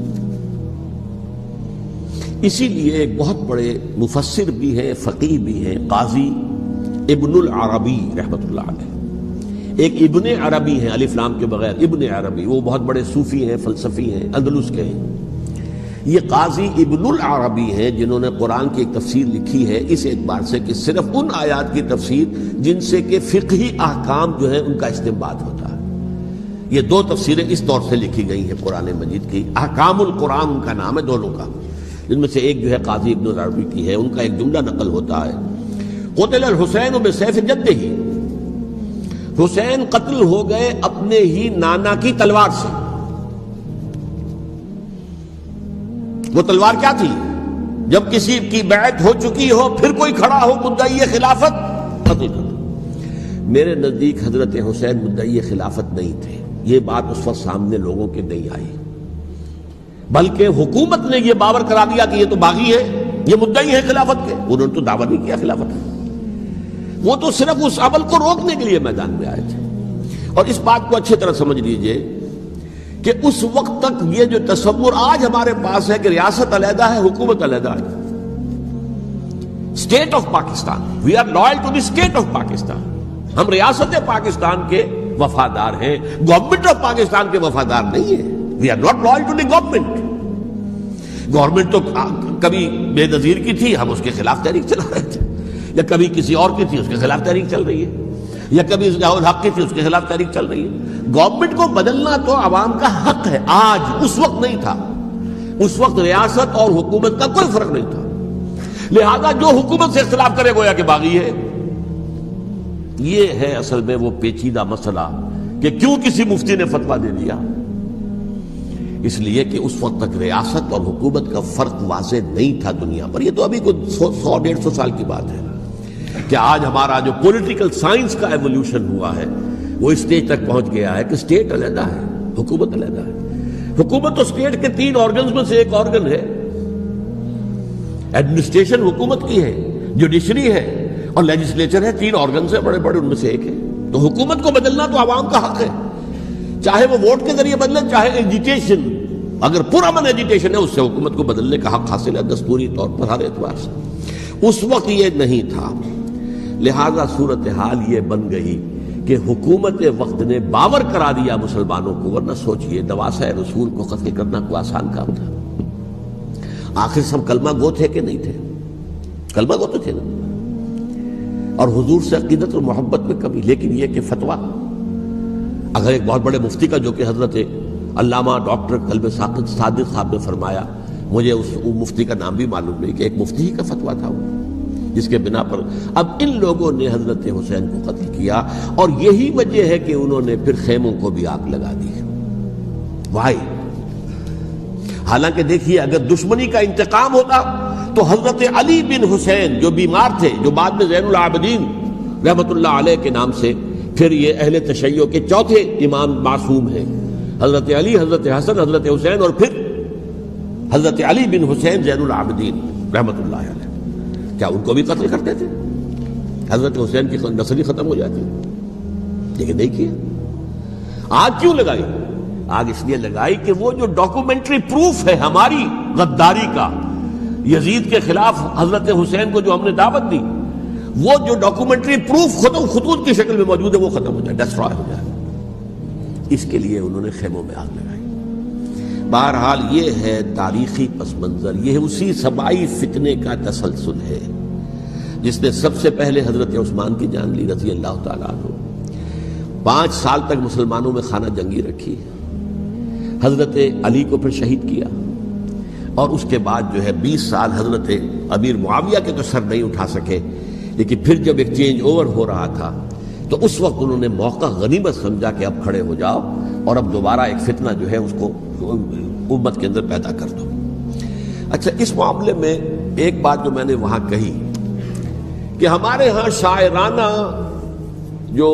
اسی لیے ایک بہت بڑے مفسر بھی ہیں، فقیہ بھی ہیں، قاضی ابن العربی رحمۃ اللہ علیہ، ایک ابن عربی ہیں الف لام کے بغیر، ابن عربی، وہ بہت بڑے صوفی ہیں، فلسفی ہیں، اندلس کے ہیں۔ یہ قاضی ابن العربی ہیں جنہوں نے قرآن کی ایک تفسیر لکھی ہے اس اعتبار سے کہ صرف ان آیات کی تفسیر جن سے کہ فقہی احکام جو ہیں ان کا استنباط ہوتا ہے۔ یہ دو تفسیریں اس طور سے لکھی گئی ہیں قرآن مجید کی، احکام القرآن ان کا نام ہے دونوں کا، جن میں سے ایک جو ہے قاضی ابن العربی کی ہے۔ ان کا ایک جملہ نقل ہوتا ہے، قتل الحسین بسیف جدہ، حسین قتل ہو گئے اپنے ہی نانا کی تلوار سے۔ وہ تلوار کیا تھی؟ جب کسی کی بیعت ہو چکی ہو پھر کوئی کھڑا ہو مدعی خلافت، قتل کر دو۔ میرے نزدیک حضرت حسین مدعی خلافت نہیں تھے، یہ بات اس وقت سامنے لوگوں کے نہیں آئی، بلکہ حکومت نے یہ باور کرا دیا کہ یہ تو باغی ہے، یہ مدعی ہے خلافت کے۔ انہوں نے تو دعویٰ نہیں کیا خلافت کا، وہ تو صرف اس عمل کو روکنے کے لیے میدان میں آئے تھے۔ اور اس بات کو اچھی طرح سمجھ لیجئے کہ اس وقت تک یہ جو تصور آج ہمارے پاس ہے کہ ریاست علیحدہ ہے، حکومت علیحدہ ہے، state of Pakistan, we are loyal to the state of Pakistan, ہم ریاست پاکستان کے وفادار ہیں، گورنمنٹ آف پاکستان کے وفادار نہیں ہیں، we are not loyal to the government. Government تو کبھی بے نظیر کی تھی، ہم اس کے خلاف تحریک چلا رہے تھے، یا کبھی کسی اور کی تھی اس کے خلاف تحریک چل رہی ہے، یا کبھی ضیاء الحق کی تھی اس کے خلاف تحریک چل رہی ہے۔ گورنمنٹ کو بدلنا تو عوام کا حق ہے، آج، اس وقت نہیں تھا۔ اس وقت ریاست اور حکومت کا کوئی فرق نہیں تھا، لہذا جو حکومت سے اختلاف کرے گویا کہ باغی ہے۔ یہ ہے اصل میں وہ پیچیدہ مسئلہ کہ کیوں کسی مفتی نے فتویٰ دے دیا، اس لیے کہ اس وقت تک ریاست اور حکومت کا فرق واضح نہیں تھا دنیا پر۔ یہ تو ابھی کوئی 100-150 سال کی بات ہے کہ آج ہمارا جو پولیٹیکل سائنس کا ایولیوشن ہوا ہے وہ اس اسٹیج تک پہنچ گیا ہے کہ اسٹیٹ علیحدہ ہے، حکومت علیحدہ ہے۔ حکومت تو اسٹیٹ کے 3 آرگنز میں سے ایک آرگن ہے، ایڈمنسٹریشن حکومت کی ہے، جوڈیشری ہے اور لیجسلیچر ہے، 3 آرگنز ہیں بڑے بڑے، ان میں سے ایک ہے۔ تو حکومت کو بدلنا تو عوام کا حق ہے، چاہے وہ ووٹ کے ذریعے بدلے، چاہے ایجیٹیشن، اگر پرامن ایجیٹیشن ہے اس سے حکومت کو بدلنے کا حق حاصل ہے دستوری طور پر ہر اعتبار سے۔ اس وقت یہ نہیں تھا، لہذا صورتحال یہ بن گئی کہ حکومت وقت نے باور کرا دیا مسلمانوں کو، ورنہ سوچئے نواسۂ رسول کو قتل کرنا کوئی آسان کام تھا۔ آخر سب کلمہ گو تھے کہ نہیں تھے؟ کلمہ گو تو تھے نا، اور حضور سے عقیدت اور محبت میں کمی، لیکن یہ کہ فتویٰ اگر ایک بہت بڑے مفتی کا، جو کہ حضرت علامہ ڈاکٹر قلب صادق صاحب نے فرمایا، مجھے اس مفتی کا نام بھی معلوم نہیں، کہ ایک مفتی ہی کا فتویٰ تھا وہ، جس کے بنا پر اب ان لوگوں نے حضرت حسین کو قتل کیا، اور یہی وجہ ہے کہ انہوں نے پھر خیموں کو بھی آگ لگا دی۔ وائی؟ حالانکہ دیکھیے اگر دشمنی کا انتقام ہوتا تو حضرت علی بن حسین جو بیمار تھے، جو بعد میں زین العابدین رحمت اللہ علیہ کے نام سے، پھر یہ اہل تشیع کے 4تھے امام معصوم ہیں، حضرت علی، حضرت حسن، حضرت حسین، اور پھر حضرت علی بن حسین زین العابدین رحمت اللہ علیہ، کیا ان کو بھی قتل کرتے تھے؟ حضرت حسین کی نسل ہی ختم ہو جاتی، لیکن نہیں کیا۔ آگ کیوں لگائی؟ آگ اس لیے لگائی کہ وہ جو ڈاکومنٹری پروف ہے ہماری غداری کا یزید کے خلاف حضرت حسین کو جو ہم نے دعوت دی، وہ جو ڈاکومنٹری پروف خطوط کی شکل میں موجود ہے وہ ختم ہو جائے، ڈسٹرائے ہو جائے۔ اس کے لیے انہوں نے خیموں میں آگ لگائی۔ بہرحال یہ ہے تاریخی پس منظر، یہ اسی سبائی فتنے کا تسلسل ہے جس نے سب سے پہلے حضرت عثمان کی جان لی رضی اللہ تعالیٰ عنہ۔ 5 سال تک مسلمانوں میں خانہ جنگی رکھی، حضرت علی کو پھر شہید کیا، اور اس کے بعد جو ہے 20 سال حضرت امیر معاویہ کے تو سر نہیں اٹھا سکے، لیکن پھر جب ایک چینج اوور ہو رہا تھا تو اس وقت انہوں نے موقع غنیمت سمجھا کہ اب کھڑے ہو جاؤ اور اب دوبارہ ایک فتنہ جو ہے اس کو امت کے اندر پیدا کر دو۔ اچھا، اس معاملے میں ایک بات جو میں نے وہاں کہی کہ ہمارے ہاں شاعرانہ جو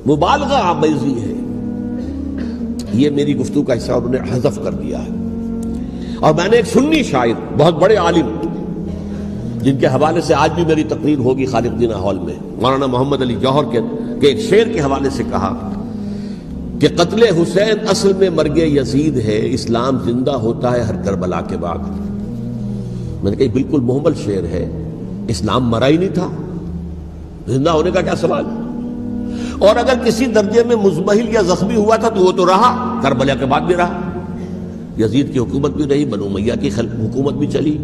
مبالغہ آمیزی ہے، یہ میری گفتگو کا حصہ انہوں نے حذف کر دیا ہے۔ اور میں نے ایک سنی شاعر، بہت بڑے عالم، جن کے حوالے سے آج بھی میری تقریر ہوگی خالق جناح ہال میں، مولانا محمد علی جوہر کے ایک شعر کے حوالے سے کہا کہ قتل حسین اصل میں مرگ یزید ہے، اسلام زندہ ہوتا ہے ہر کربلا کے بعد۔ میں نے کہا بالکل محمل شعر ہے، اسلام مرا ہی نہیں تھا، زندہ ہونے کا کیا سوال؟ اور اگر کسی درجے میں مزمحل یا زخمی ہوا تھا تو وہ تو رہا، کربلا کے بعد بھی رہا، یزید کی حکومت بھی رہی، بنو امیہ کی حکومت بھی چلی،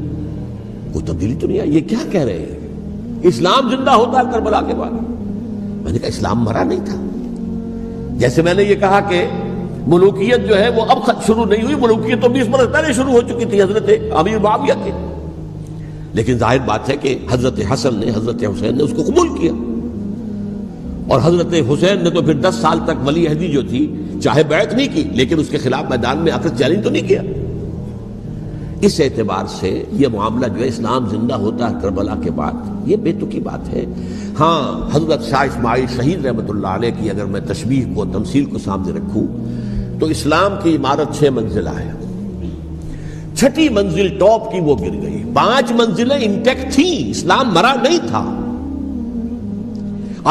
کوئی تبدیلی تو نہیں آئی۔ یہ کیا کہہ رہے ہیں؟ اسلام زندہ ہوتا ہے کربلا کے بعد؟ میں نے کہا اسلام مرا نہیں تھا۔ جیسے میں نے یہ کہا کہ ملوکیت جو ہے وہ اب شروع نہیں ہوئی، ملوکیت تو 20 برس پہلے شروع ہو چکی تھی حضرت امیر معاویہ کے، لیکن ظاہر بات ہے کہ حضرت حسن نے، حضرت حسین نے اس کو قبول کیا، اور حضرت حسین نے تو پھر 10 سال تک ولی عہدی جو تھی چاہے بیعت نہیں کی، لیکن اس کے خلاف میدان میں آ کر چیلنج تو نہیں کیا۔ اس اعتبار سے یہ معاملہ جو ہے اسلام زندہ ہوتا ہے کربلا کے بعد، یہ بے تکی بات ہے۔ ہاں، حضرت شاہ اسماعیل شہید رحمۃ اللہ علیہ کی اگر میں تشبیہ کو، تمثیل کو سامنے رکھوں تو اسلام کی عمارت 6 منزلہ ہے، 6ٹھی منزل ٹاپ کی وہ گر گئی، 5 منزلیں انٹیکٹ تھیں، اسلام مرا نہیں تھا۔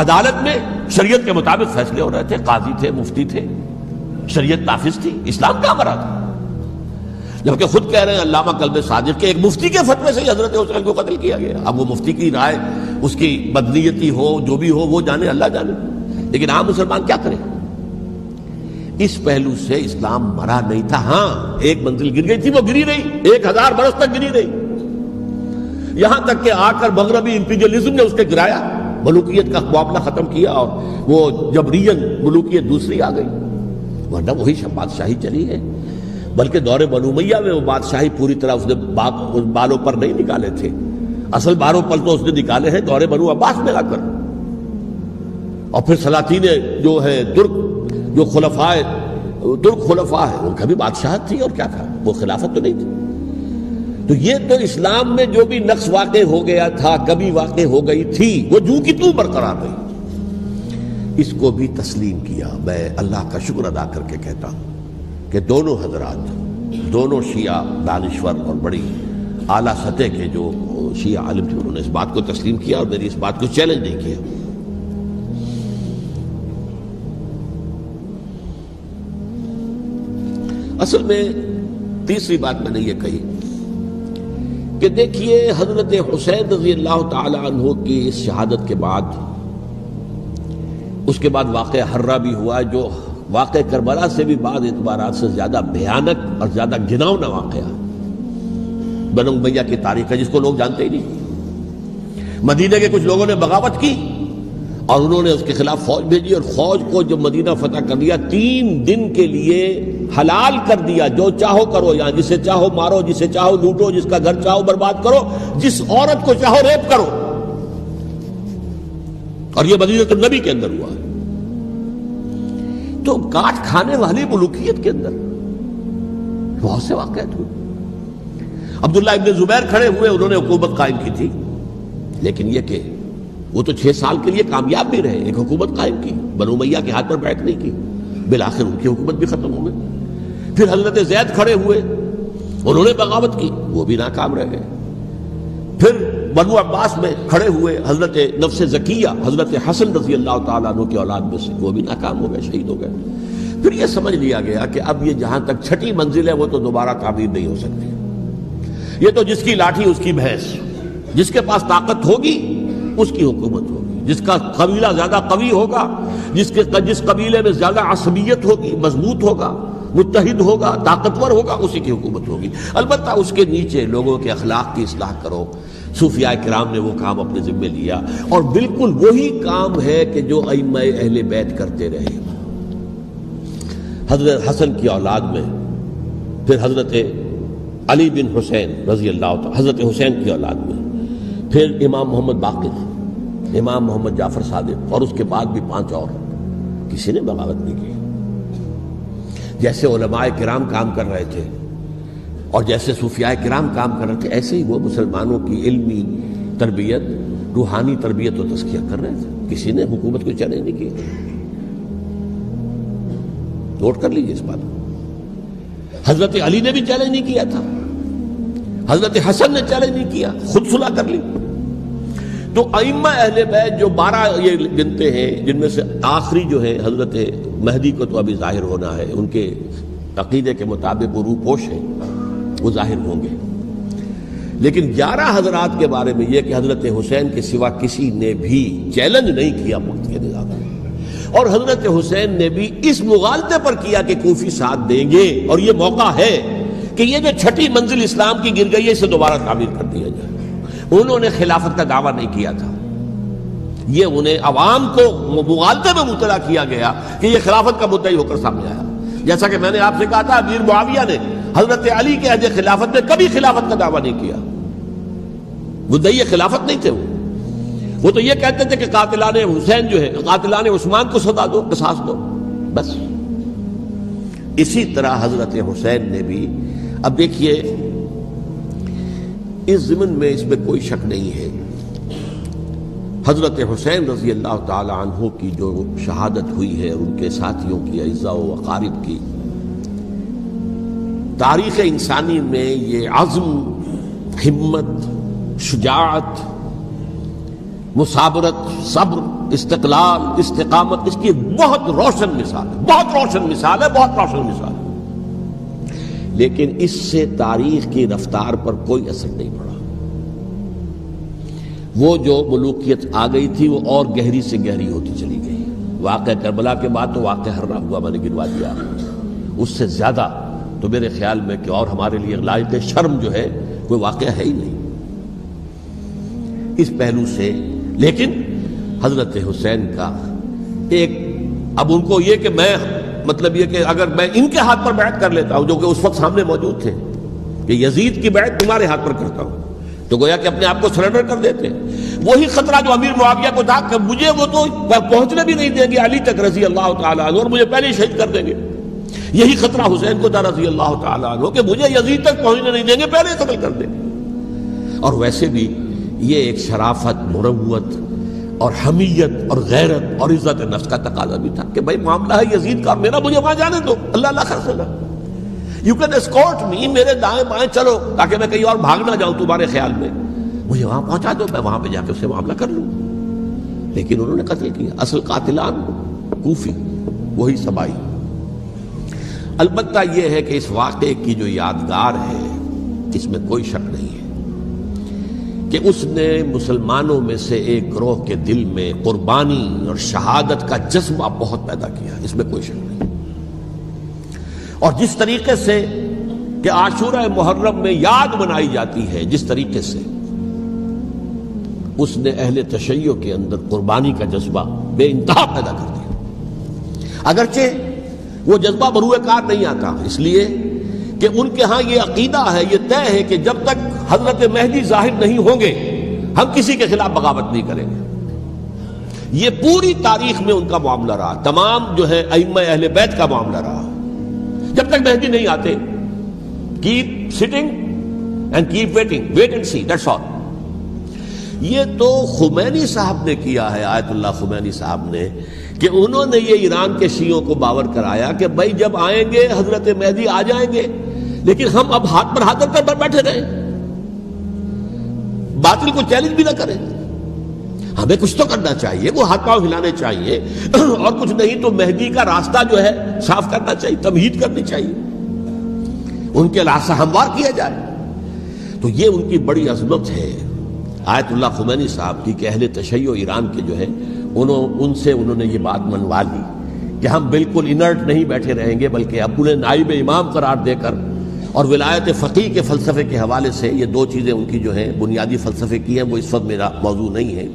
عدالت میں شریعت کے مطابق فیصلے ہو رہے تھے، قاضی تھے، مفتی تھے، شریعت نافذ تھی، اسلام کہاں مرا تھا؟ جبکہ خود کہہ رہے ہیں علامہ کلب صادق کے ایک مفتی کے فتوے سے ہی حضرت حسین کو قتل کیا گیا۔ اب وہ مفتی کی رائے، اس کی بدنیتی ہو، جو بھی ہو، وہ جانے، اللہ جانے، لیکن عام مسلمان کیا کرے؟ اس پہلو سے اسلام مرا نہیں تھا۔ ہاں، ایک منزل گر گئی تھی، وہ گری رہی، 1000 برس تک گری رہی، یہاں تک کہ آ کر مغربی امپیریلزم نے اس کے گرایا، ملوکیت کا معاملہ ختم کیا، اور وہ جبرین ملوکیت دوسری آ گئی، ورنہ وہی بادشاہی چلی ہے۔ بلکہ دور بنو امیہ میں وہ بادشاہی پوری طرح اس نے بالوں پر نہیں نکالے تھے، اصل باروں پر تو اس نے نکالے ہیں دور بنو عباس میں آ کر، اور پھر سلاطین جو ہے جو ترک خلفاء ہے، ان کا بھی بادشاہت تھی، اور کیا تھا، وہ خلافت تو نہیں تھی۔ تو یہ تو اسلام میں جو بھی نقص واقع ہو گیا تھا، کبھی واقع ہو گئی تھی، وہ جو کی تو برقرار رہی، اس کو بھی تسلیم کیا۔ میں اللہ کا شکر ادا کر کے کہتا ہوں کہ دونوں حضرات، دونوں شیعہ دانشور اور بڑی اعلیٰ سطح کے جو شیعہ عالم تھے، انہوں نے اس بات کو تسلیم کیا اور میری اس بات کو چیلنج نہیں کیا۔ اصل میں تیسری بات میں نے یہ کہی کہ دیکھیے حضرت حسین رضی اللہ تعالی عنہ کی اس شہادت کے بعد، اس کے بعد واقعہ حرہ بھی ہوا، جو واقع کربلا سے بھی بعض اعتبارات سے زیادہ بھیانک اور زیادہ گھناؤنا واقعہ بنو امیہ کی تاریخ ہے، جس کو لوگ جانتے ہی نہیں۔ مدینہ کے کچھ لوگوں نے بغاوت کی اور انہوں نے اس کے خلاف فوج بھیجی، اور فوج کو جب مدینہ فتح کر لیا، 3 دن کے لیے حلال کر دیا، جو چاہو کرو، یہاں جسے چاہو مارو، جسے چاہو لوٹو، جس کا گھر چاہو برباد کرو، جس عورت کو چاہو ریپ کرو، اور یہ مدینہ النبی کے اندر ہوا۔ تو کاٹ کھانے والی ملوکیت کے اندر بہت سے واقعات ہوئے۔ عبداللہ ابن زبیر کھڑے ہوئے، انہوں نے حکومت قائم کی تھی، لیکن یہ کہ وہ تو 6 سال کے لیے کامیاب بھی رہے، ایک حکومت قائم کی، بنو امیہ کے ہاتھ پر بیعت نہیں کی، بالآخر ان کی حکومت بھی ختم ہو گئی۔ پھر حضرت زید کھڑے ہوئے، انہوں نے بغاوت کی، وہ بھی ناکام رہ گئے۔ پھر بنو عباس میں کھڑے ہوئے حضرت نفس زکیہ، حضرت حسن رضی اللہ تعالیٰ عنہ کی اولاد میں سے، وہ بھی ناکام ہو گئے، شہید ہو گئے۔ پھر یہ سمجھ لیا گیا کہ اب یہ جہاں تک چھٹی منزل ہے وہ تو دوبارہ تعمیر نہیں ہو سکتی، یہ تو جس کی لاٹھی اس کی بھینس، جس کے پاس طاقت ہوگی اس کی حکومت ہوگی، جس کا قبیلہ زیادہ قوی ہوگا، جس قبیلے میں زیادہ عصبیت ہوگی، مضبوط ہوگا، متحد ہوگا، طاقتور ہوگا، اسی کی حکومت ہوگی۔ البتہ اس کے نیچے لوگوں کے اخلاق کی اصلاح کرو۔ صوفیاء کرام نے وہ کام اپنے ذمے لیا، اور بالکل وہی کام ہے کہ جو ائمہ اہل بیت کرتے رہے۔ حضرت حسن کی اولاد میں پھر حضرت علی بن حسین رضی اللہ تعالی، حضرت حسین کی اولاد میں پھر امام محمد باقر، امام محمد جعفر صادق، اور اس کے بعد بھی 5 اور، کسی نے بغاوت نہیں کی۔ جیسے علماء کرام کام کر رہے تھے اور جیسے صوفیاء کرام کام کر رہے تھے، ایسے ہی وہ مسلمانوں کی علمی تربیت، روحانی تربیت و تزکیہ کر رہے تھے، کسی نے حکومت کو چیلنج نہیں کیا۔ نوٹ کر لیجیے اس بات کو۔ حضرت علی نے بھی چیلنج نہیں کیا تھا، حضرت حسن نے چیلنج نہیں کیا، خود صلح کر لی۔ تو ائمہ اہل بیت جو 12 یہ گنتے ہیں، جن میں سے آخری جو ہے حضرت مہدی کو تو ابھی ظاہر ہونا ہے، ان کے عقیدے کے مطابق وہ روح پوش ہیں، وہ ظاہر ہوں گے۔ لیکن 11 حضرات کے بارے میں یہ کہ حضرت حسین کے سوا کسی نے بھی چیلنج نہیں کیا وقت کے نظام میں، اور حضرت حسین نے بھی اس مغالطے پر کیا کہ کوفی ساتھ دیں گے، اور یہ موقع ہے کہ یہ جو چھٹی منزل اسلام کی گر گئی ہے اسے دوبارہ تعمیر کر دیا جائے۔ انہوں نے خلافت کا دعویٰ نہیں کیا تھا، یہ انہیں عوام کو مغالطے میں مبتلا کیا گیا کہ یہ خلافت کا مدعی ہو کر سامنے آیا۔ جیسا کہ میں نے آپ سے کہا تھا، امیر معاویہ نے حضرت علی کے عہد خلافت میں کبھی خلافت کا دعویٰ نہیں کیا، مدعی خلافت نہیں تھے وہ تو یہ کہتے تھے کہ قاتلان حسین جو ہے، قاتلان عثمان کو سزا دو، قصاص دو، بس۔ اسی طرح حضرت حسین نے بھی، اب دیکھیے اس ضمن میں اس میں کوئی شک نہیں ہے، حضرت حسین رضی اللہ تعالی عنہ کی جو شہادت ہوئی ہے، ان کے ساتھیوں کی، اعزاء و اقارب کی، تاریخ انسانی میں یہ عزم، ہمت، شجاعت، مثابرت، صبر، استقلال، استقامت، اس کی بہت روشن مثال ہے، بہت روشن مثال ہے، بہت روشن مثال ہے۔ لیکن اس سے تاریخ کی رفتار پر کوئی اثر نہیں پڑا۔ وہ جو ملوکیت آ گئی تھی وہ اور گہری سے گہری ہوتی چلی گئی۔ واقعہ کربلا کے بعد تو واقعہ ہررا ہوا، میں نے گنوا دیا، اس سے زیادہ تو میرے خیال میں کہ اور ہمارے لیے لائق شرم جو ہے کوئی واقعہ ہے ہی نہیں اس پہلو سے۔ لیکن حضرت حسین کا ایک، اب ان کو یہ کہ میں مطلب یہ کہ اگر میں ان کے ہاتھ پر بیعت کر لیتا ہوں، جو کہ اس وقت سامنے موجود تھے، کہ یزید کی بیعت تمہارے ہاتھ پر کرتا ہوں، تو گویا کہ اپنے آپ کو سرنڈر کر دیتے۔ وہی خطرہ جو امیر معاویہ کو تھا کہ مجھے وہ تو پہنچنے بھی نہیں دیں گے علی تک رضی اللہ تعالیٰ عنہ، اور مجھے پہلے ہی شہید کر دیں گے، یہی خطرہ حسین کو تھا رضی اللہ تعالیٰ عنہ کہ مجھے یزید تک پہنچنے نہیں دیں گے، پہلے ہی قتل کر دیں گے۔ اور ویسے بھی یہ ایک شرافت، مروت اور حمیت اور غیرت اور عزت نفس کا تقاضا بھی تھا کہ بھائی معاملہ ہے یزید کا، میرا مجھے وہاں جانے دو، اللہ اللہ خرسنا، یو کین اسکورٹ می، میرے دائیں بائیں چلو تاکہ میں کہیں اور بھاگ نہ جاؤں تمہارے خیال میں، مجھے وہاں پہنچا دو، میں وہاں پہ جا کے اس سے معاملہ کر لوں۔ لیکن انہوں نے قتل کیا، اصل قاتلان کوفی، وہی سبائی۔ البتہ یہ ہے کہ اس واقعے کی جو یادگار ہے اس میں کوئی شک نہیں ہے کہ اس نے مسلمانوں میں سے ایک گروہ کے دل میں قربانی اور شہادت کا جذبہ بہت پیدا کیا، اس میں کوئی شک نہیں۔ اور جس طریقے سے کہ عاشورہ محرم میں یاد منائی جاتی ہے، جس طریقے سے اس نے اہل تشیع کے اندر قربانی کا جذبہ بے انتہا پیدا کر دیا، اگرچہ وہ جذبہ بروئے کار نہیں آتا، اس لیے کہ ان کے ہاں یہ عقیدہ ہے، یہ طے ہے کہ جب تک حضرت مہدی ظاہر نہیں ہوں گے ہم کسی کے خلاف بغاوت نہیں کریں گے۔ یہ پوری تاریخ میں ان کا معاملہ رہا، تمام جو ہے ائمہ اہل بیت کا معاملہ رہا، جب تک مہدی نہیں آتے keep sitting and keep waiting, wait and see, that's all. یہ تو خمینی صاحب نے کیا ہے، آیت اللہ خمینی صاحب نے، کہ انہوں نے یہ ایران کے شیعوں کو باور کرایا کہ بھائی جب آئیں گے حضرت مہدی آ جائیں گے، لیکن ہم اب ہاتھ پر ہاتھ رکھ کر بیٹھے رہیں، باطل کو چیلنج بھی نہ کریں، ہمیں کچھ تو کرنا چاہیے، وہ ہاتھ پاؤں ہلانے چاہیے، اور کچھ نہیں تو مہدی کا راستہ جو ہے صاف کرنا چاہیے، تمہید کرنی چاہیے، ان کے راستہ ہموار کیا جائے۔ تو یہ ان کی بڑی عظمت ہے آیت اللہ خمینی صاحب کی کہ اہل تشیع ایران کے جو ہے ان سے انہوں نے یہ بات منوا لی کہ ہم بالکل انرٹ نہیں بیٹھے رہیں گے، بلکہ اب انہیں نائب امام قرار دے کر اور ولایت فقیہ کے فلسفے کے حوالے سے، یہ دو چیزیں ان کی جو ہیں بنیادی فلسفے کی ہیں، وہ اس وقت میرا موضوع نہیں ہے،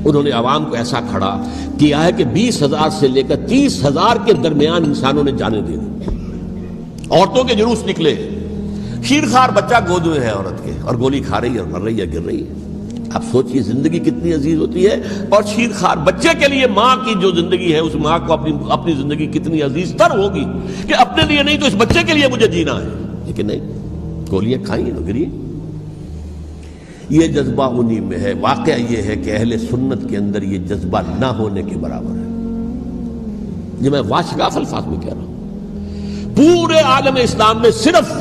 انہوں نے عوام کو ایسا کھڑا کیا ہے کہ 20,000 سے لے کر 30,000 کے درمیان انسانوں نے جانیں دے دی، عورتوں کے جلوس نکلے، شیرخوار بچہ گود میں ہے عورت کے، اور گولی کھا رہی ہے اور مر رہی ہے، گر رہی ہے۔ اب سوچئے زندگی کتنی عزیز ہوتی ہے، اور شیرخوار بچے کے لیے ماں کی جو زندگی ہے، اس ماں کو اپنی زندگی کتنی عزیز تر ہوگی کہ اپنے لیے نہیں تو اس بچے کے لیے مجھے جینا ہے، لیکن نہیں، گولیاں کھائیں اور گری۔ یہ جذبہ انہی میں ہے۔ واقعہ یہ ہے کہ اہل سنت کے اندر یہ جذبہ نہ ہونے کے برابر ہے، یہ میں واشگاف الفاظ میں کہہ رہا ہوں۔ پورے عالم اسلام میں صرف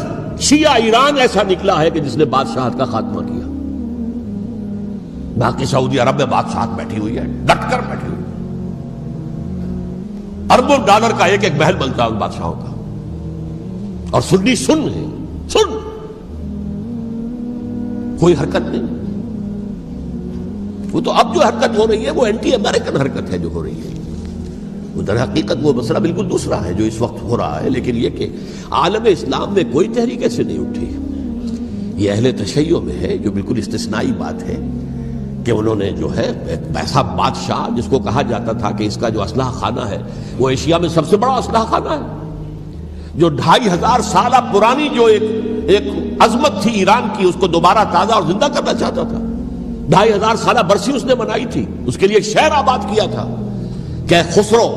شیعہ ایران ایسا نکلا ہے کہ جس نے بادشاہت کا خاتمہ کیا، باقی سعودی عرب میں بادشاہت بیٹھی ہوئی ہے، ڈٹ کر بیٹھی ہوئی، اربوں ڈالر کا ایک ایک محل بنتا ہے ان بادشاہوں کا، اور سنی سن ہے، سن، کوئی حرکت نہیں۔ وہ تو اب جو حرکت ہو رہی ہے وہ اینٹی امریکن حرکت ہے جو ہو رہی ہے، وہ در حقیقت وہ مسئلہ بالکل دوسرا ہے جو اس وقت ہو رہا ہے، لیکن یہ کہ عالم اسلام میں کوئی تحریک ایسے نہیں اٹھی۔ یہ اہل تشیع میں ہے جو بالکل استثنائی بات ہے کہ انہوں نے جو ہے ایسا بادشاہ جس کو کہا جاتا تھا کہ اس کا جو اسلحہ خانہ ہے وہ ایشیا میں سب سے بڑا اسلحہ خانہ ہے، جو 2500 سالہ پرانی جو ایک عظمت تھی ایران کی، اس کو دوبارہ تازہ اور زندہ کرنا چاہتا تھا۔ 2500 سالہ برسی اس نے منائی تھی، اس کے لیے ایک شہر آباد کیا تھا کہ خسرو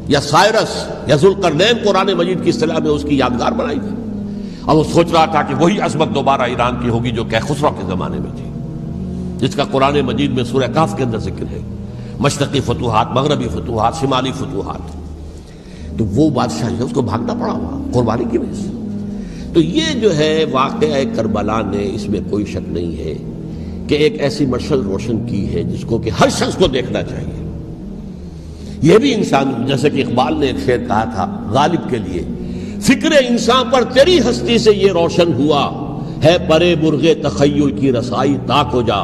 یا سائرس یا ذوالقرنین قرآن مجید کی اصطلاح میں اس کی یادگار بنائی تھی، اور وہ سوچ رہا تھا کہ وہی عظمت دوبارہ ایران کی ہوگی جو کہ خسرو کے زمانے میں تھی، جس کا قرآن مجید میں سورہ کہف کے اندر ذکر ہے، مشرقی فتوحات، مغربی فتوحات، شمالی فتوحات۔ تو وہ بادشاہ ہے، اس کو بھاگنا پڑا ہوا قربانی کی وجہ سے۔ تو یہ جو ہے واقعہ کربلا نے، اس میں کوئی شک نہیں ہے کہ ایک ایسی مشعل روشن کی ہے جس کو کہ ہر شخص کو دیکھنا چاہیے۔ یہ بھی انسان، جیسے کہ اقبال نے ایک شعر کہا تھا غالب کے لیے، فکر انسان پر تیری ہستی سے یہ روشن ہوا ہے، پرے مرغ تخیل کی رسائی تاک ہو جا۔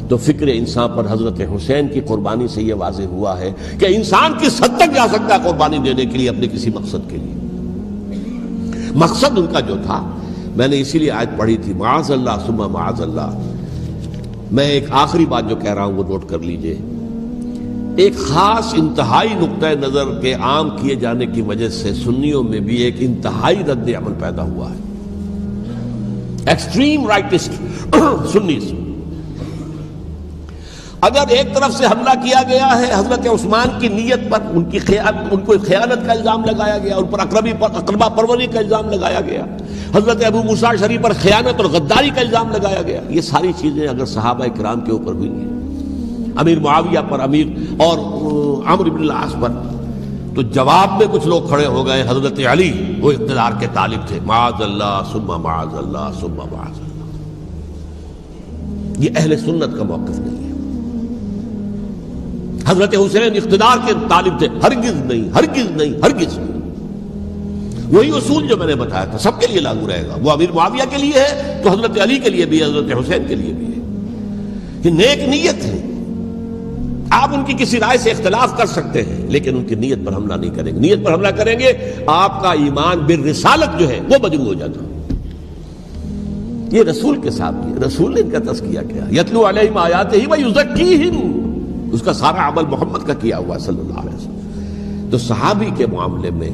تو فکر انسان پر حضرت حسین کی قربانی سے یہ واضح ہوا ہے کہ انسان کس حد تک جا سکتا ہے قربانی دینے کے لیے اپنے کسی مقصد کے لیے۔ مقصد ان کا جو تھا، میں نے اسی لیے آیت پڑھی تھی، معاذ اللہ ثم معاذ اللہ۔ میں ایک آخری بات جو کہہ رہا ہوں وہ نوٹ کر لیجئے، ایک خاص انتہائی نقطہ نظر کے عام کیے جانے کی وجہ سے سنیوں میں بھی ایک انتہائی رد عمل پیدا ہوا ہے، ایکسٹریم رائٹسٹ سنیز۔ اگر ایک طرف سے حملہ کیا گیا ہے حضرت عثمان کی نیت پر، ان کو خیانت کا الزام لگایا گیا، ان پر اقربا پروری کا الزام لگایا گیا، حضرت ابو موسیٰ شریف پر خیانت اور غداری کا الزام لگایا گیا، یہ ساری چیزیں اگر صحابہ کرام کے اوپر ہوئی ہیں، امیر معاویہ پر، امیر اور عمرو بن العاص پر، تو جواب میں کچھ لوگ کھڑے ہو گئے، حضرت علی وہ اقتدار کے طالب تھے، معاذ اللہ ثم معاذ اللہ ثم معاذ اللہ۔ یہ اہل سنت کا موقف نہیں ہے۔ حضرت حسین اقتدار کے طالب تھے، ہرگز نہیں، ہرگز نہیں، ہرگز نہیں۔ وہی اصول جو میں نے بتایا تھا سب کے لیے لاگو رہے گا، وہ امیر معاویہ کے لیے ہے تو حضرت علی کے لیے بھی ہے، حضرت حسین کے لیے بھی ہے۔ کہ نیک نیت ہے، آپ ان کی کسی رائے سے اختلاف کر سکتے ہیں لیکن ان کی نیت پر حملہ نہیں کریں گے۔ نیت پر حملہ کریں گے آپ کا ایمان بالرسالت جو ہے وہ مجروح ہو جاتا۔ یہ رسول کے ساتھ بھی، رسول نے ان کا تزکیہ کیا، یتلو علیہم آیاتہ ویزکیہم، اس کا سارا عمل محمد کا کیا ہوا صلی اللہ علیہ وسلم۔ تو صحابی کے معاملے میں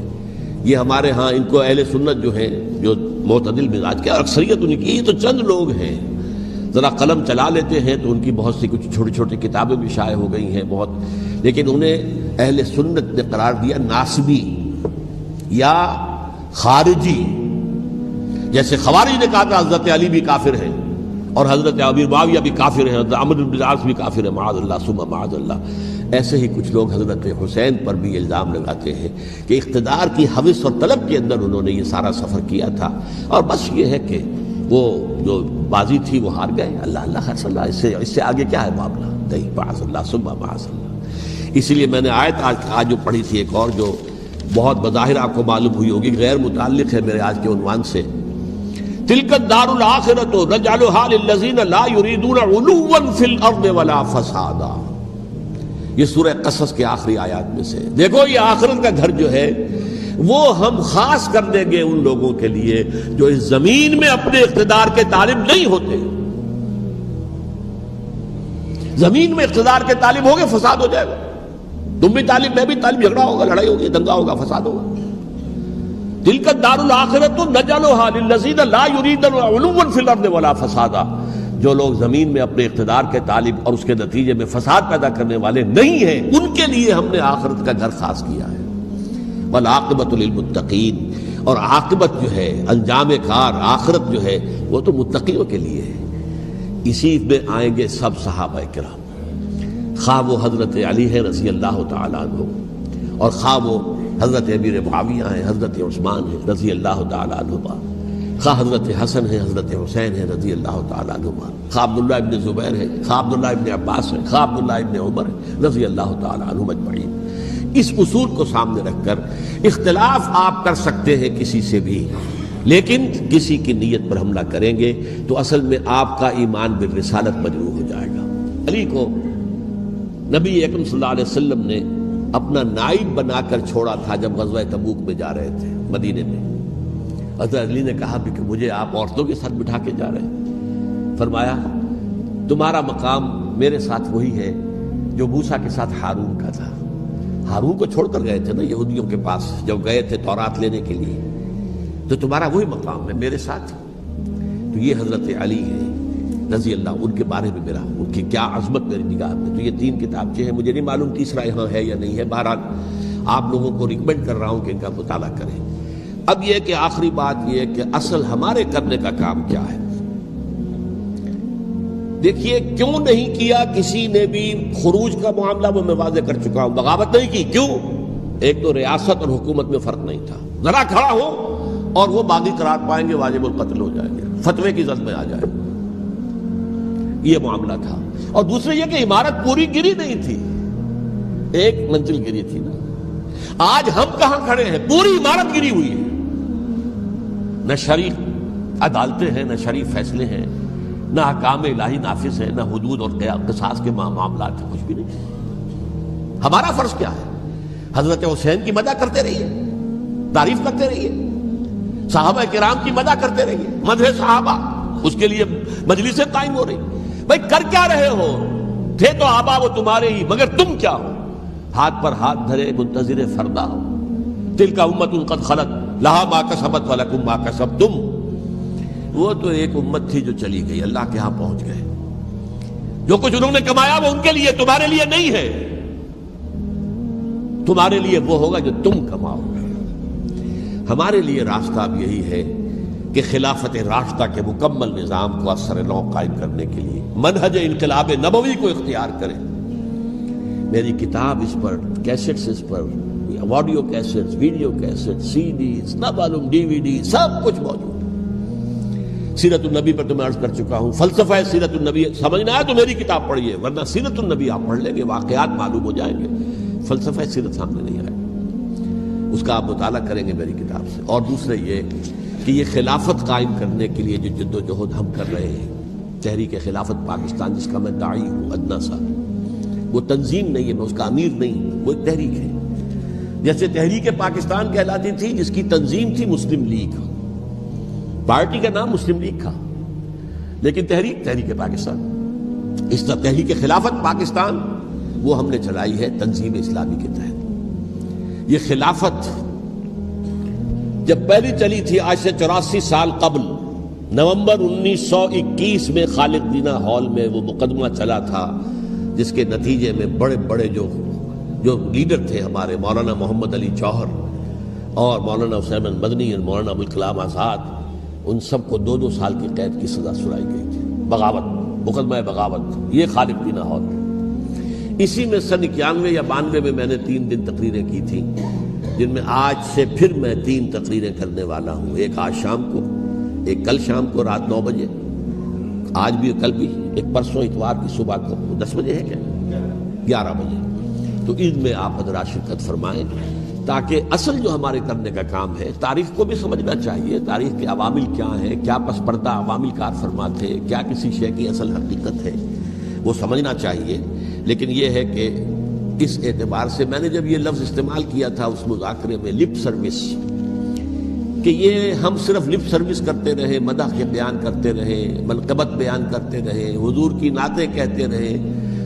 یہ ہمارے ہاں ان کو اہل سنت جو ہیں جو معتدل مزاج کے، اکثریت ان کی، یہ تو چند لوگ ہیں، ذرا قلم چلا لیتے ہیں تو ان کی بہت سی کچھ چھوٹی چھوٹی کتابیں بھی شائع ہو گئی ہیں بہت، لیکن انہیں اہل سنت نے قرار دیا ناسبی یا خارجی۔ جیسے خوارج نے کہا تھا حضرت علی بھی کافر ہیں اور حضرت امیر معاویہ بھی کافر ہیں، حضرت عمرو بن العاص بھی کافر ہیں، معاذ اللہ ثم معاذ اللہ۔ ایسے ہی کچھ لوگ حضرت حسین پر بھی الزام لگاتے ہیں کہ اقتدار کی ہوس اور طلب کے اندر انہوں نے یہ سارا سفر کیا تھا، اور بس یہ ہے کہ وہ جو بازی تھی وہ ہار گئے. اللہ اللہ خیر صلی اللہ، اس سے آگے کیا ہے معاملہ؟ نہیں، معاذ اللہ ثم معاذ اللہ. اسی لیے میں نے آیت آج جو پڑھی تھی ایک اور جو بہت بظاہر آپ کو معلوم ہوئی ہوگی، غیر متعلق ہے میرے آج کے عنوان سے. تلک الدار الآخرۃ نجعلھا للذین لا یریدون علوا فی الارض ولا فسادا. یہ سورہ قصص کے آخری آیات میں سے. دیکھو یہ آخرت کا گھر جو ہے وہ ہم خاص کر دیں گے ان لوگوں کے لیے جو اس زمین میں اپنے اقتدار کے طالب نہیں ہوتے. زمین میں اقتدار کے طالب ہوگے فساد ہو جائے گا. تم بھی طالب، میں بھی طالب، جھگڑا ہوگا، لڑائی ہوگی، دنگا ہوگا، فساد ہوگا. تلک الدار الآخرۃ نجعلھا للذین لا یریدون علوا فی الارض ولا فسادا. جو لوگ زمین میں اپنے اقتدار کے طالب اور اس کے نتیجے میں فساد پیدا کرنے والے نہیں ہیں، ان کے لیے ہم نے آخرت کا گھر خاص کیا ہے. والعاقبۃ للمتقین، اور عاقبت جو ہے، انجام کار، آخرت جو ہے وہ تو متقیوں کے لیے ہے. اسی میں آئیں گے سب صحابہ کرام، خواہ وہ حضرت علی ہے رضی اللہ تعالیٰ عنہ، اور خواہ وہ حضرت امیر معاویہ ہیں، حضرت عثمان ہیں رضی اللہ تعالیٰ عنہ، خواہ حضرت حسن ہے، حضرت حسین ہے رضی اللہ تعالیٰ عنہ، خواہ عبداللہ ابن زبیر ہے، خواہ عبداللہ ابن عباس ہے، خواہ عبداللہ ابن عمر ہے رضی اللہ تعالیٰ عنہم اجمعین. اس اصول کو سامنے رکھ کر اختلاف آپ کر سکتے ہیں کسی سے بھی، لیکن کسی کی نیت پر حملہ کریں گے تو اصل میں آپ کا ایمان بالرسالت مجروح ہو جائے گا. علی کو نبی اکرم صلی اللہ علیہ وسلم نے اپنا نائب بنا کر چھوڑا تھا جب غزوہ تبوک میں جا رہے تھے مدینے میں. حضرت علی نے کہا کہ مجھے آپ عورتوں کے ساتھ بٹھا کے جا رہے ہیں. فرمایا تمہارا مقام میرے ساتھ وہی ہے جو موسیٰ کے ساتھ ہارون کا تھا. ہارون کو چھوڑ کر گئے تھے نا یہودیوں کے پاس جب گئے تھے تورات لینے کے لیے، تو تمہارا وہی مقام ہے میرے ساتھ. تو یہ حضرت علی ہے رضی اللہ، ان کے بارے میں میرا، ان کی کیا عظمت میری نگاہ میں. تو یہ 3 کتابچے ہیں، مجھے نہیں معلوم تیسرا یہاں ہے یا نہیں ہے. بہرحال آپ لوگوں کو ریکمینڈ کر رہا ہوں کہ ان کا مطالعہ کریں. اب یہ کہ آخری بات یہ کہ اصل ہمارے کرنے کا کام کیا ہے. دیکھیے کیوں نہیں کیا کسی نے بھی خروج کا معاملہ، وہ میں واضح کر چکا ہوں. بغاوت نہیں کی، کیوں؟ ایک تو ریاست اور حکومت میں فرق نہیں تھا. ذرا کھڑا ہو اور وہ باغی قرار پائیں گے، واجب القتل ہو جائیں گے، فتوے کی زد میں آ جائے، یہ معاملہ تھا. اور دوسرے یہ کہ عمارت پوری گری نہیں تھی، ایک منزل گری تھی نا. آج ہم کہاں کھڑے ہیں؟ پوری عمارت گری ہوئی ہے. نہ شرعی عدالتیں ہیں، نہ شرعی فیصلے ہیں، نہ احکام الہی نافذ ہیں، نہ حدود اور قصاص کے معاملات ہیں، کچھ بھی نہیں. ہمارا فرض کیا ہے؟ حضرت حسین کی مدح کرتے رہیے، تعریف کرتے رہیے، صحابہ کرام کی مدح کرتے رہیے، مدح صحابہ، اس کے لیے مجلسیں قائم ہو رہی. بھائی کر کیا رہے ہو؟ تھے تو آبا وہ تمہارے ہی، مگر تم کیا ہو؟ ہاتھ پر ہاتھ دھرے منتظر فردا ہو. تلک امت قد خلت لہا ما کسبت ولکم ما کسبتم. وہ تو ایک امت تھی جو چلی گئی، اللہ کے ہاں پہنچ گئے. جو کچھ انہوں نے کمایا وہ ان کے لیے، تمہارے لیے نہیں ہے. تمہارے لیے وہ ہوگا جو تم کماؤ گے. ہمارے لیے راستہ اب یہی ہے کہ خلافت راشدہ کے مکمل نظام کو اثر نو قائم کرنے کے لیے منہج انقلاب نبوی کو اختیار کریں. میری کتاب اس پر، کیسٹس اس پر، آڈیو کیسٹس، ویڈیو کیسٹ، سی ڈیز، نہ معلوم ڈی وی ڈی، سب کچھ موجود. سیرت النبی پر تو میں عرض کر چکا ہوں. فلسفہ سیرت النبی سمجھنا ہے تو میری کتاب پڑھیے، ورنہ سیرت النبی آپ پڑھ لیں گے، واقعات معلوم ہو جائیں گے. فلسفہ سیرت سامنے نہیں آئے، اس کا آپ مطالعہ کریں گے میری کتاب سے. اور دوسرے یہ کہ یہ خلافت قائم کرنے کے لیے جو جد و جہد ہم کر رہے ہیں، تحریک خلافت پاکستان جس کا میں داعی ہوں ادنا سا، وہ تنظیم نہیں ہے، میں اس کا امیر نہیں، وہ ایک تحریک ہے. جیسے تحریک پاکستان کہلاتی تھی جس کی تنظیم تھی مسلم لیگ، پارٹی کا نام مسلم لیگ تھا، لیکن تحریک پاکستان. اس طرح تحریک خلافت پاکستان وہ ہم نے چلائی ہے تنظیم اسلامی کے تحت. یہ خلافت جب پہلی چلی تھی آج سے 84 سال قبل، نومبر 1921 میں خالد دینا ہال میں وہ مقدمہ چلا تھا، جس کے نتیجے میں بڑے بڑے جو لیڈر تھے ہمارے، مولانا محمد علی جوہر اور مولانا حسین مدنی اور مولانا ابوالکلام آزاد، ان سب کو 2 سال کی قید کی سزا سنائی گئی تھی. بغاوت، مقدمہ بغاوت، یہ خالد دینا ہال. اسی میں سن 91 یا 92 میں نے 3 دن تقریریں کی تھیں، جن میں آج سے پھر میں 3 تقریریں کرنے والا ہوں، ایک آج شام کو، ایک کل شام کو رات 9 بجے، آج بھی کل بھی، ایک پرسوں اتوار کی صبح کو 10 بجے ہے کیا 11 بجے۔ تو ان میں آپ حضرات شرکت فرمائیں تاکہ اصل جو ہمارے کرنے کا کام ہے، تاریخ کو بھی سمجھنا چاہیے، تاریخ کے عوامل کیا ہیں، کیا پس پردہ عوامل کار فرما تھے، کیا کسی شے کی اصل حقیقت ہے، وہ سمجھنا چاہیے۔ لیکن یہ ہے کہ اس اعتبار سے میں نے جب یہ لفظ استعمال کیا تھا اس مذاکرے میں، لپ سروس، کہ یہ ہم صرف لپ سروس کرتے رہے، مدح کے بیان کرتے رہے، منقبت بیان کرتے رہے، حضور کی نعتیں کہتے رہے،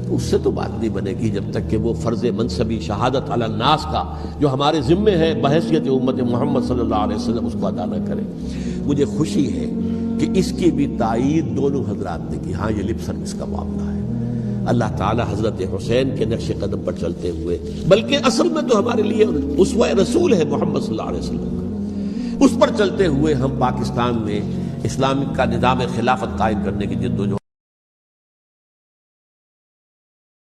تو اس سے تو بات نہیں بنے گی جب تک کہ وہ فرض منصبی شہادت علی الناس کا جو ہمارے ذمے ہے بحیثیت امت محمد صلی اللہ علیہ وسلم اس کو ادا نہ کرے۔ مجھے خوشی ہے کہ اس کی بھی تائید دونوں حضرات نے کی، ہاں یہ لپ سروس کا معاملہ ہے۔ اللہ تعالی حضرت حسین کے نقش قدم پر چلتے ہوئے، بلکہ اصل میں تو ہمارے لیے اسوہ رسول ہے محمد صلی اللہ علیہ وسلم کا، اس پر چلتے ہوئے ہم پاکستان میں اسلام کا نظام خلافت قائم کرنے کی جدوجہد